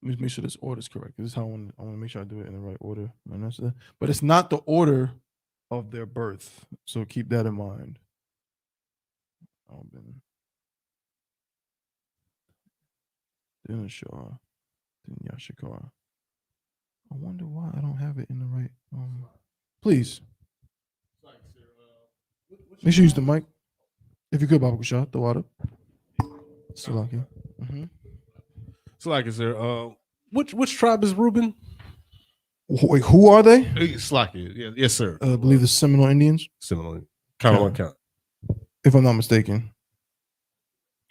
Let me make sure this order is correct. This is how I want to make sure I do it in the right order. But it's not the order of their birth. So keep that in mind. Then Shah, then Yashikar. I wonder why I don't have it in the right Please. Make sure you use the mic. If you could, Baba Kushah, the water. Salaki. So, like, is there which tribe is Reuben? Wait, who are they? Slacky. Yeah, yes, sir. I believe the Seminole Indians, Similarly. Count on one count. if I'm not mistaken.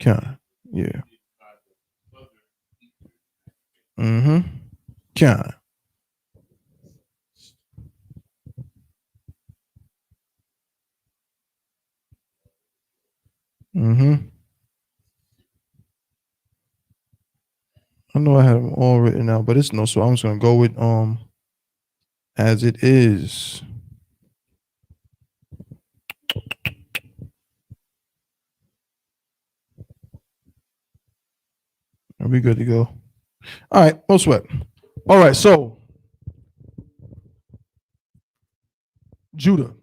Kind. Yeah. Kind. I know I had them all written out, but it's no, so I'm just gonna go with as it is. Are we good to go? All right, no sweat. All right, so Judah.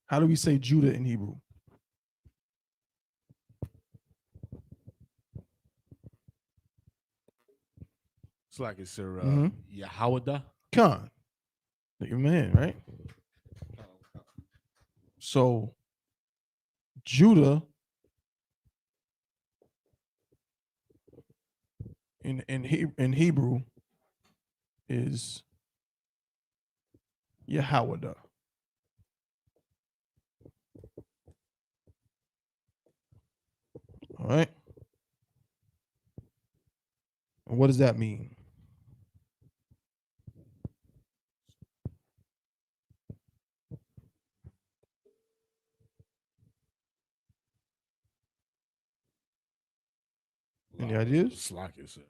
How do we say Judah in Hebrew? Slacky, sir. Mhm. Yahawada. Khan. Like your man, right? So Judah in Hebrew is Yahawada. All right. And what does that mean? Any ideas? Slacky, sir.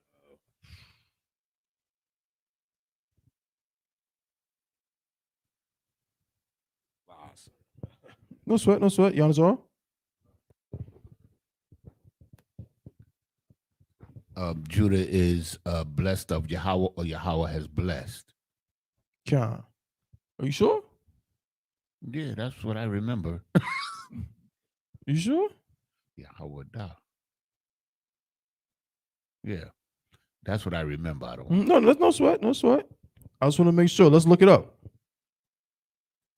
No sweat, no sweat. Yanazar? Judah is blessed of Yahweh, or Yahweh has blessed. Khan. Are you sure? Yeah, that's what I remember. You sure? Yahweh da. Yeah, that's what I remember. I don't. No, no sweat, no sweat. I just want to make sure. Let's look it up.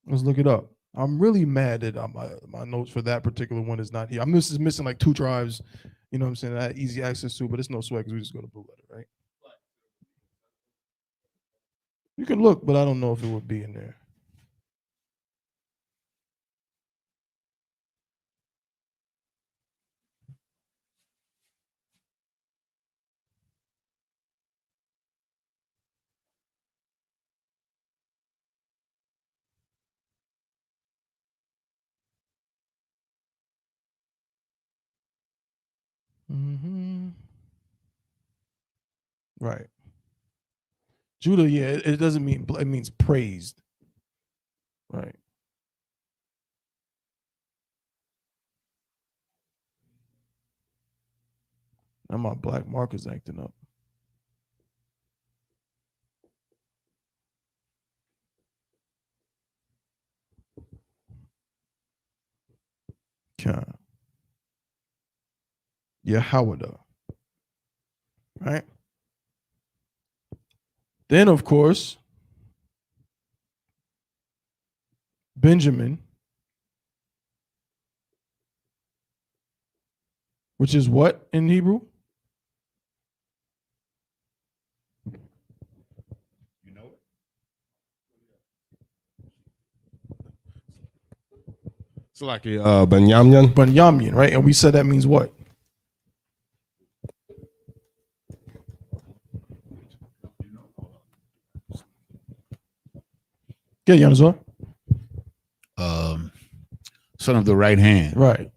Let's look it up. I'm really mad that my notes for that particular one is not here. I'm just missing like two tribes, you know what I'm saying, that I had easy access to, but it's no sweat because we just go to Blue Letter, right? You can look, but I don't know if it would be in there. Right. Judah, yeah, it doesn't mean, it means praised. Right. Now my black marker's acting up. Yahweh. Right. Then, of course, Benjamin, which is what in Hebrew? You know it? Slacky, Benyamin. Benyamin, right? And we said that means what? Yeah, Yanazar. Son of the right hand. Right.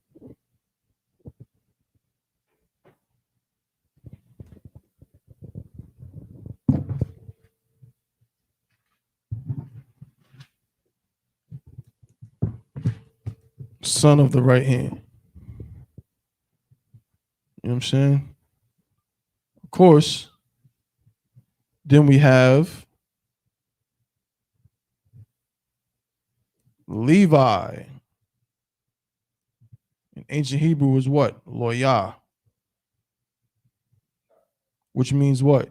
Son of the right hand. You know what I'm saying? Of course. Then we have Levi. In ancient Hebrew is what? Loyah. Which means what?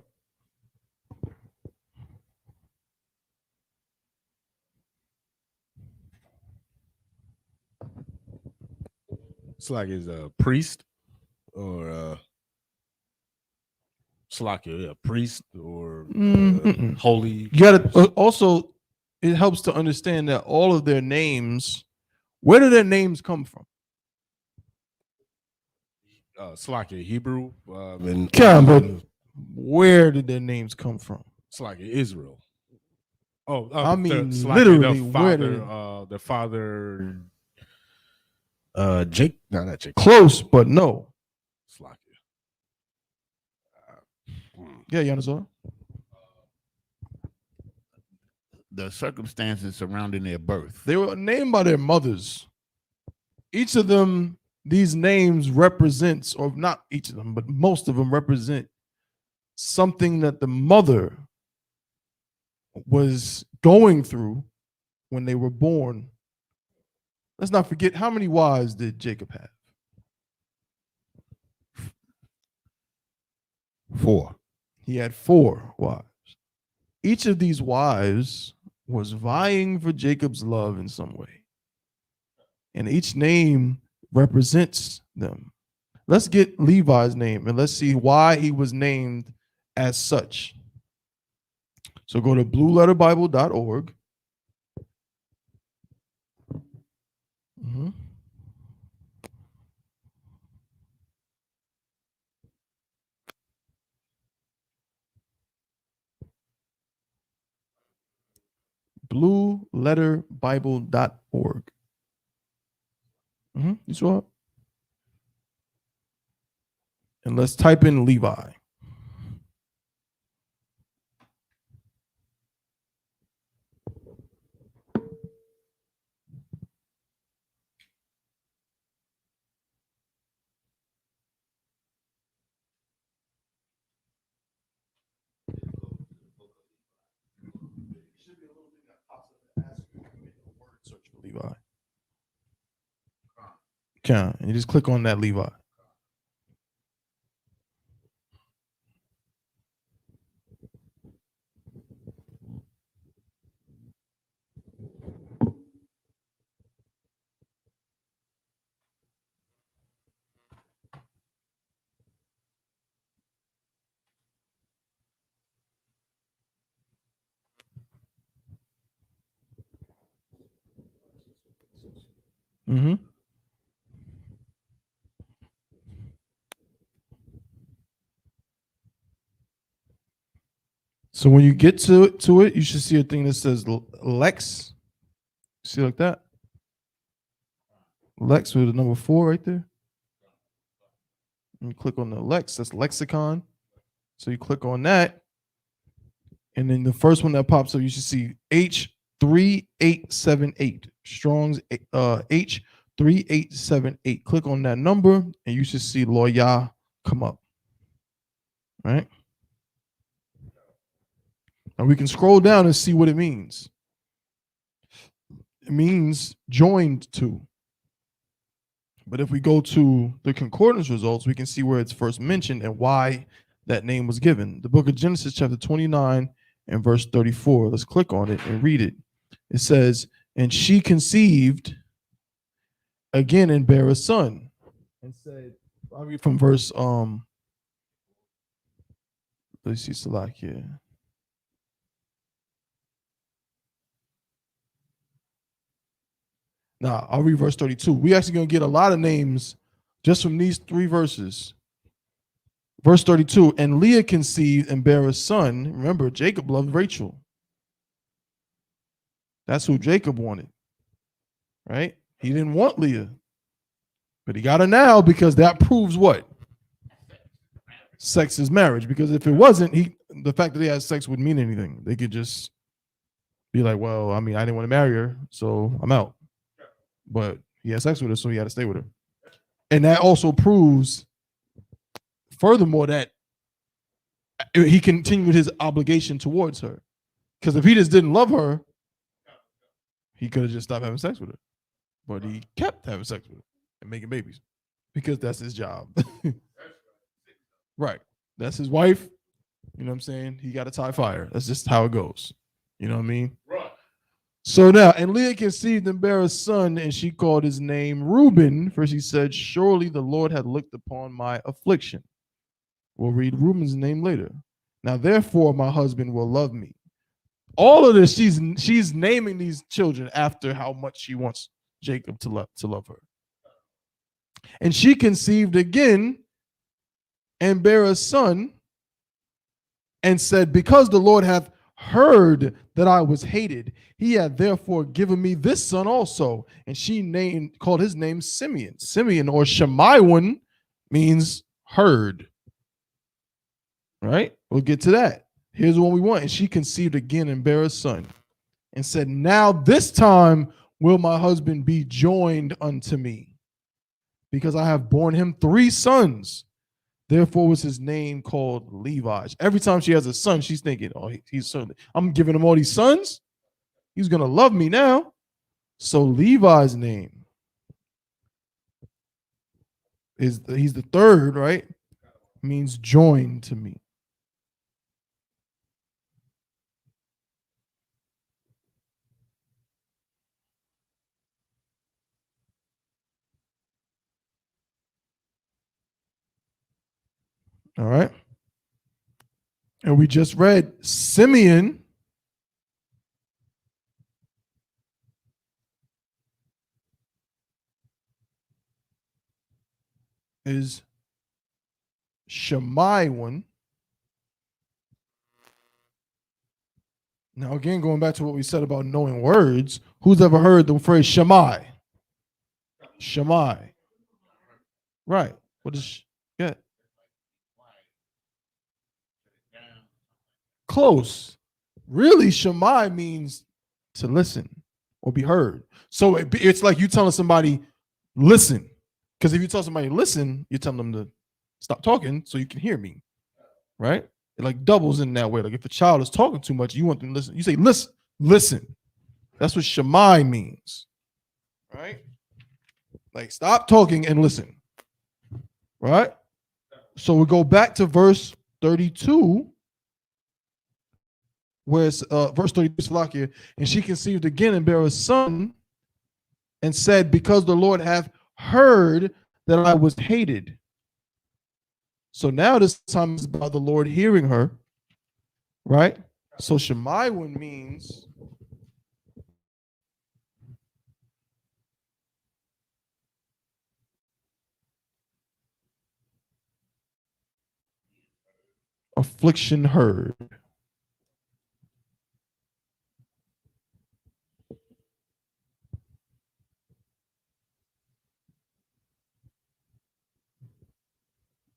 It's like is a priest or Slakia, a priest or holy. You gotta also. It helps to understand that all of their names. Where do their names come from? Slakia, Hebrew. And But where did their names come from? Slakia, Israel. Oh, I mean, Slakia, literally, the father, Jake. No, not Jake. Close, but no. Slakia. Yeah, Yanazor. The circumstances surrounding their birth. They were named by their mothers. Each of them, these names represents, or not each of them, but most of them represent something that the mother was going through when they were born. Let's not forget, how many wives did Jacob have? 4. He had 4 wives. Each of these wives was vying for Jacob's love in some way. And each name represents them. Let's get Levi's name and let's see why he was named as such. So go to blueletterbible.org. Blueletterbible.org. You saw it? And let's type in Levi. Levi. And you just click on that Levi. So when you get to it, you should see a thing that says Lex. See like that? Lex with the number 4 right there. And you click on the Lex, that's lexicon. So you click on that. And then the first one that pops up, you should see H3878. Strong's H3878. Click on that number and you should see Loya come up. All right. And we can scroll down and see what it means. It means joined to. But if we go to the concordance results, we can see where it's first mentioned and why that name was given. The book of Genesis, chapter 29 and verse 34. Let's click on it and read it. It says, and she conceived again and bare a son. And said, I'll read from verse, let's see, Salak here. Now, I'll read verse 32. We're actually going to get a lot of names just from these 3 verses. Verse 32, and Leah conceived and bare a son. Remember, Jacob loved Rachel. That's who Jacob wanted, right? He didn't want Leah, but he got her now because that proves what? Sex is marriage. Because if it wasn't, the fact that they had sex wouldn't mean anything. They could just be like, well, I mean, I didn't want to marry her, so I'm out. But he had sex with her, so he had to stay with her. And that also proves, furthermore, that he continued his obligation towards her. Because if he just didn't love her, he could have just stopped having sex with her. But he kept having sex with her and making babies because that's his job. Right. That's his wife. You know what I'm saying? He got to tie fire. That's just how it goes. You know what I mean? Right. So now, and Leah conceived and bare a son, and she called his name Reuben, for she said, surely the Lord had looked upon my affliction. We'll read Reuben's name later. Now, therefore, my husband will love me. All of this, she's naming these children after how much she wants Jacob to love her. And she conceived again and bare a son, and said, because the Lord hath heard that I was hated, he hath therefore given me this son also. And she called his name Simeon. Simeon, or Shemaiwan, means heard. Right? We'll get to that. Here's the one we want. And she conceived again and bare a son, and said, now this time will my husband be joined unto me, because I have borne him 3 sons. Therefore was his name called Levi. Every time she has a son, she's thinking, oh, he's certainly, I'm giving him all these sons. He's going to love me now. So Levi's name is, he's the third, right? Means joined to me. All right. And we just read Simeon is Shemaiwan. Now, again, going back to what we said about knowing words, who's ever heard the phrase Shammai? Shammai. Right. What is, yeah. Close. Really, Shammai means to listen or be heard. So it's like you telling somebody, listen. Because if you tell somebody, listen, you're telling them to stop talking so you can hear me. Right? It like doubles in that way. Like if a child is talking too much, you want them to listen. You say, listen, listen. That's what Shammai means. Right? Like stop talking and listen. Right? So we go back to verse 32. Where's verse 32, and she conceived again and bare a son, and said, because the Lord hath heard that I was hated. So now this time is about the Lord hearing her, right? So Shemaiwan means affliction heard.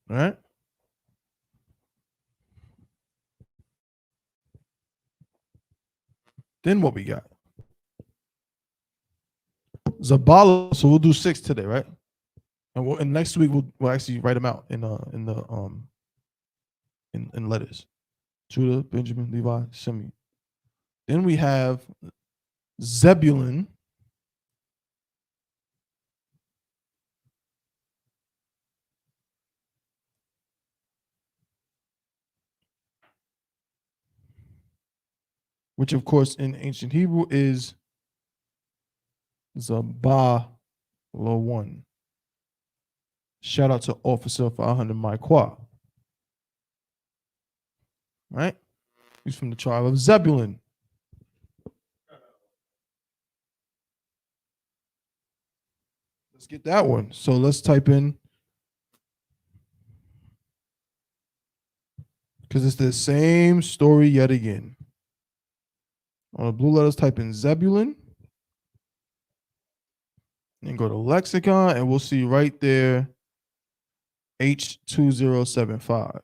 All right. Then what we got? Zabala. So we'll do 6 today, right? And next week we'll actually write them out in letters. Judah, Benjamin, Levi, Simeon. Then we have Zebulun. Which of course in ancient Hebrew is Zabalawan. Shout out to Officer 500 Maikwa. Right? He's from the tribe of Zebulun. Let's get that one. So let's type in, because it's the same story yet again. On the blue letters, type in Zebulun. And go to lexicon, and we'll see right there H2075.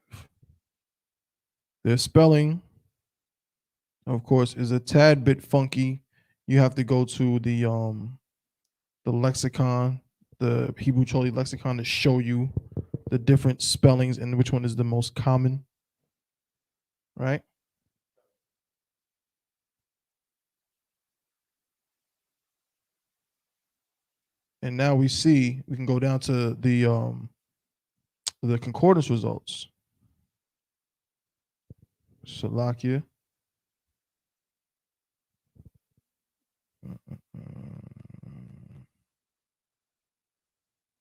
Their spelling, of course, is a tad bit funky. You have to go to the lexicon, the Hebrew Choli lexicon, to show you the different spellings and which one is the most common. Right? And now we can go down to the concordance results. Salakia.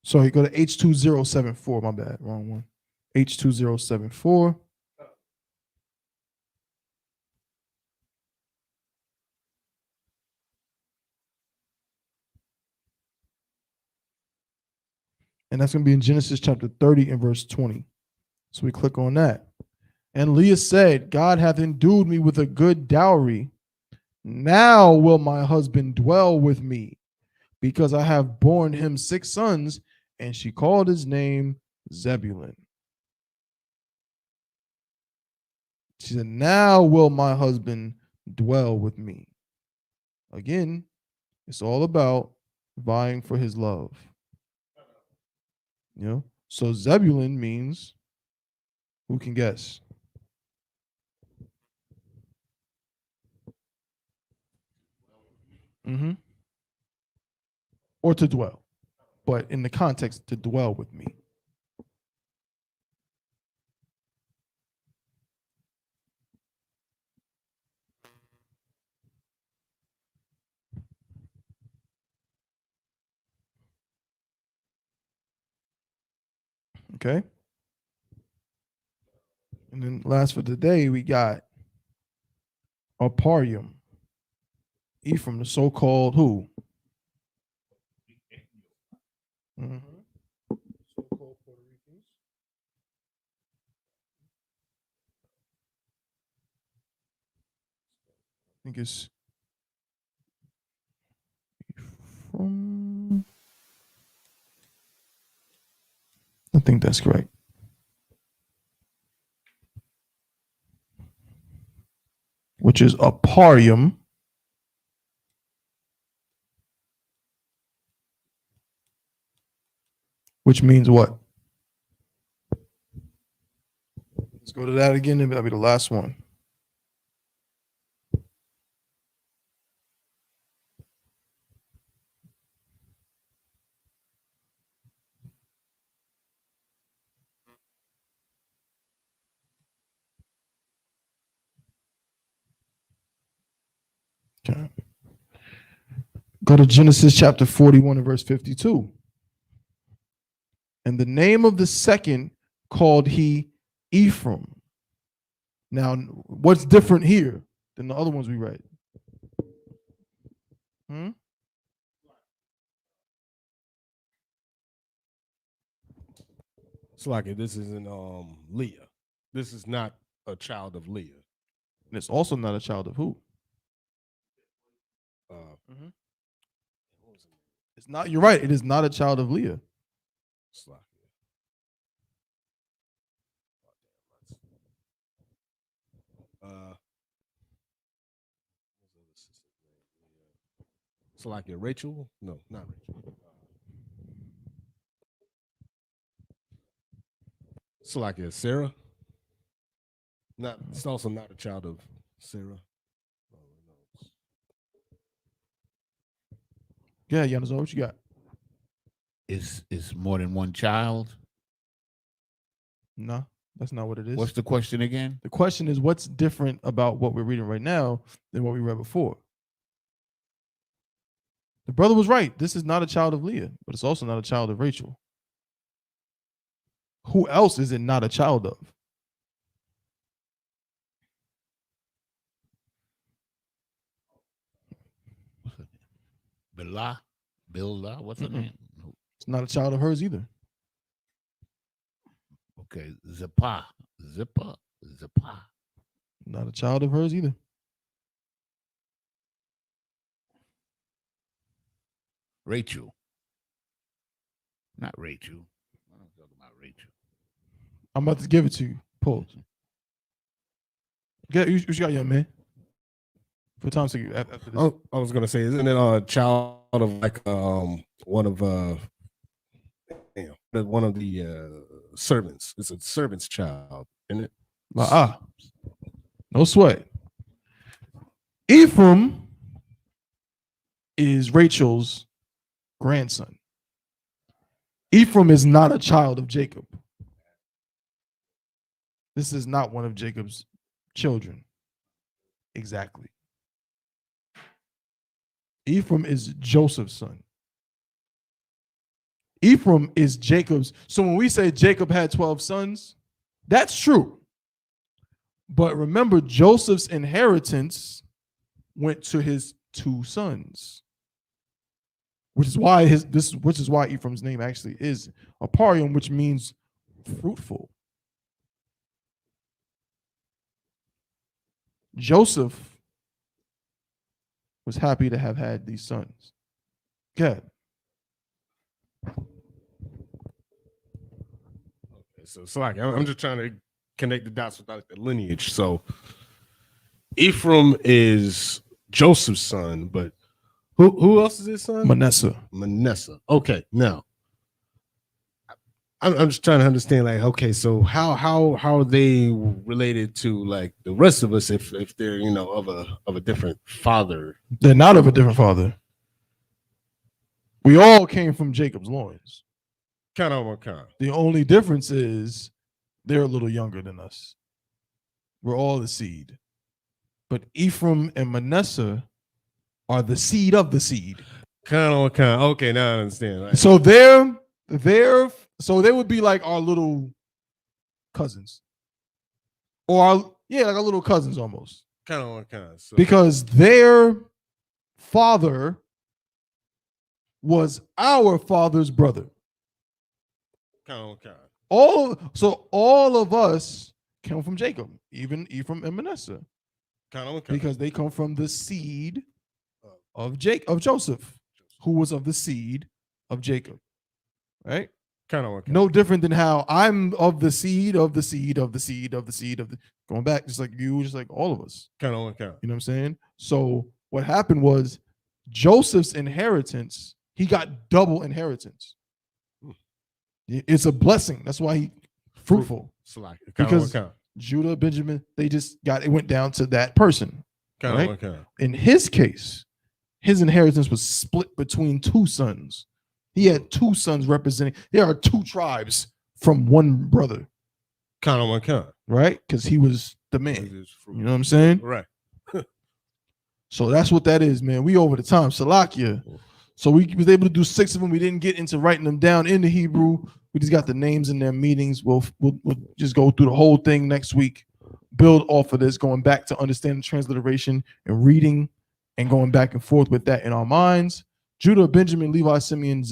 Sorry, go to H2074. My bad, wrong one. H2074. And that's going to be in Genesis chapter 30 and verse 20. So we click on that. And Leah said, God hath endued me with a good dowry. Now will my husband dwell with me, because I have borne him 6 sons. And she called his name Zebulun. She said, now will my husband dwell with me. Again, it's all about vying for his love. You know, so Zebulun means, who can guess? Mm-hmm. Or to dwell, but in the context, to dwell with me. Okay. And then last for today, we got Aparium. Ephraim, the so-called who? Mm-hmm. So-called Puerto Ricans. I think it's Ephraim. I think that's correct. Which is Aparium. Which means what? Let's go to that again, and that'll be the last one. Okay. Go to Genesis chapter 41 and verse 52. And the name of the second called he Ephraim. Now, what's different here than the other ones we read? It's like this isn't Leah. This is not a child of Leah. And it's also not a child of who? It's not, you're right, it is not a child of Leah. So like Rachel? No, not Rachel. So like Sarah? Not. It's also not a child of Sarah. Yeah, Yanazor, what you got? Is more than one child? No, that's not what it is. What's the question again? The question is, what's different about what we're reading right now than what we read before? The brother was right. This is not a child of Leah, but it's also not a child of Rachel. Who else is it not a child of? Billah, what's her name? It's not a child of hers either. Okay, Zippa. Not a child of hers either. Rachel. Not Rachel. I'm not talking about Rachel. I'm about to give it to you. Pause. Get you got, young man. For time's sake, after this. Oh, I was gonna say, isn't it a child of like one of the servants? It's a servant's child, isn't it? No sweat. Ephraim is Rachel's grandson. Ephraim is not a child of Jacob. This is not one of Jacob's children. Exactly. Ephraim is Joseph's son. Ephraim is Jacob's. So when we say Jacob had 12 sons, that's true. But remember, Joseph's inheritance went to his 2 sons, which is why Ephraim's name actually is Aparium, which means fruitful. Joseph was happy to have had these sons. Good. So like I'm just trying to connect the dots with like the lineage. So Ephraim is Joseph's son, but who else is his son? Manasseh. Okay, now I'm just trying to understand, like, okay, so how are they related to like the rest of us if they're of a different father? They're not of a different father. We all came from Jacob's loins. Kind of. The only difference is they're a little younger than us. We're all the seed. But Ephraim and Manasseh are the seed of the seed. Kind of. Okay, now I understand. Right. So they would be like our little cousins. Or like our little cousins almost. Kind of. So. Because their father was our father's brother. Kind of. All of us come from Jacob, even Ephraim and Manasseh. Kind of. Because they come from the seed of Joseph, who was of the seed of Jacob. Right? Kind of. No different than how I'm of the seed of the seed of the seed of the seed of the going back, just like you, just like all of us. Kind of. You know what I'm saying? So what happened was Joseph's inheritance, he got double inheritance. It's a blessing. That's why he fruitful. Because Judah, Benjamin, it went down to that person. Right? In his case, his inheritance was split between 2 sons. He had 2 sons representing. There are 2 tribes from one brother. Kind of. Right? Because he was the man. You know what I'm saying? Right. So that's what that is, man. We over the time. Salakia. So we was able to do 6 of them. We didn't get into writing them down in the Hebrew. We just got the names in their meetings. We'll just go through the whole thing next week. Build off of this, going back to understanding transliteration and reading and going back and forth with that in our minds. Judah, Benjamin, Levi, Simeon,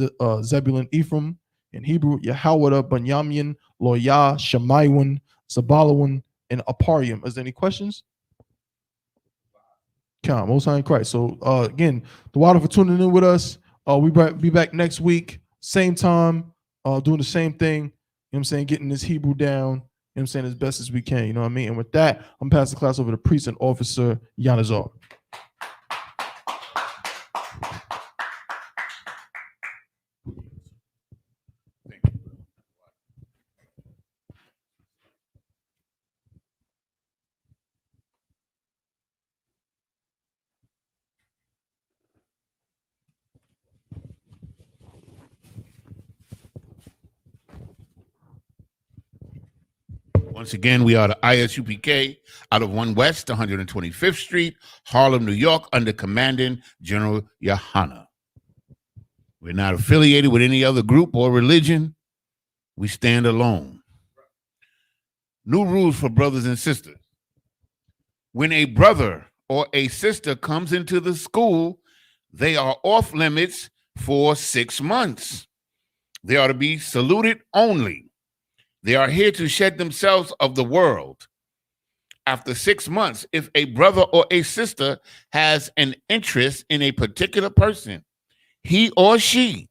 Zebulun, Ephraim. In Hebrew, Yahawada, Benyamin, Loyah, Shemaiwan, Zabalawan, and Aparium. Is there any questions? Count, Most High in Christ. So again, the water for tuning in with us. We be back next week, same time, doing the same thing. You know what I'm saying? Getting this Hebrew down. You know what I'm saying? As best as we can. You know what I mean? And with that, I'm passing the class over to Priest and Officer Yanazar. Once again, we are the ISUPK out of 1 West, 125th Street, Harlem, New York, under commanding General Yohana. We're not affiliated with any other group or religion. We stand alone. New rules for brothers and sisters. When a brother or a sister comes into the school, they are off limits for 6 months. They are to be saluted only. They are here to shed themselves of the world. After 6 months, if a brother or a sister has an interest in a particular person, he or she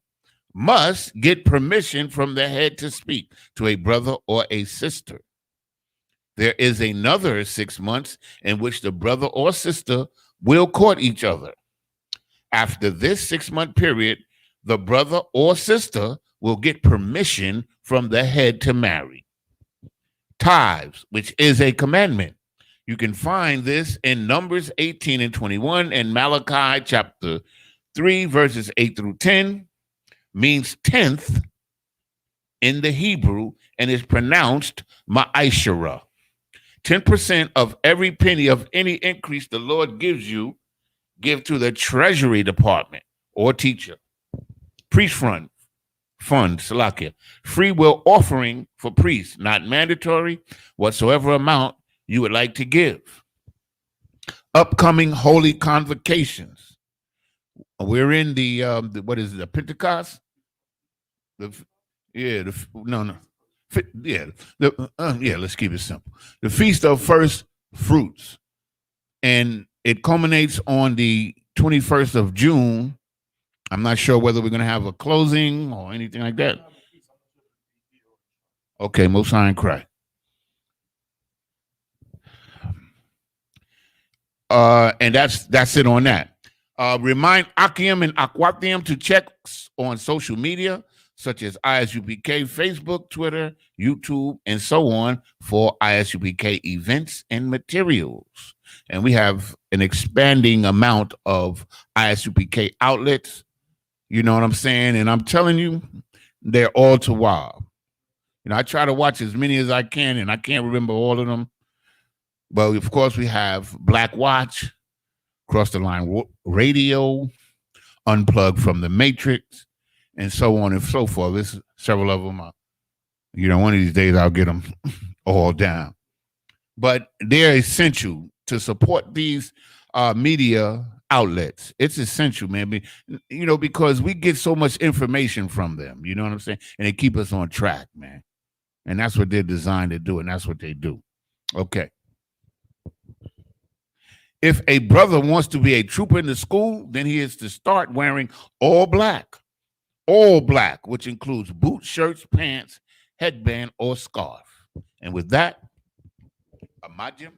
must get permission from the head to speak to a brother or a sister. There is another 6 months in which the brother or sister will court each other. After this 6-month period, the brother or sister will get permission from the head to marry. Tithes, which is a commandment. You can find this in Numbers 18 and 21 and Malachi chapter 3, verses 8 through 10, means 10th in the Hebrew and is pronounced ma'ashara. 10% of every penny of any increase the Lord gives you, give to the treasury department or teacher. Priest fund, fund, Salakia. Free will offering for priests, not mandatory, whatsoever amount you would like to give. Upcoming holy convocations. We're in the what is it, the Pentecost? Let's keep it simple. The Feast of First Fruits, and it culminates on the 21st of June. I'm not sure whether we're going to have a closing or anything like that. Okay, Most High in Christ. And that's it on that. Remind Akim and Akwathiam to check on social media such as ISUPK, Facebook, Twitter, YouTube, and so on for ISUPK events and materials. And we have an expanding amount of ISUPK outlets. You know what I'm saying? And I'm telling you, they're all too wild. You know, I try to watch as many as I can, and I can't remember all of them. But of course, we have Black Watch, Cross the Line Radio, Unplugged from the Matrix, and so on and so forth. There's several of them. One of these days I'll get them all down. But they're essential to support these media outlets. It's essential, man. Because we get so much information from them. You know what I'm saying? And they keep us on track, man. And that's what they're designed to do, and that's what they do. Okay. If a brother wants to be a trooper in the school, then he is to start wearing all black, which includes boots, shirts, pants, headband, or scarf. And with that, Amajim.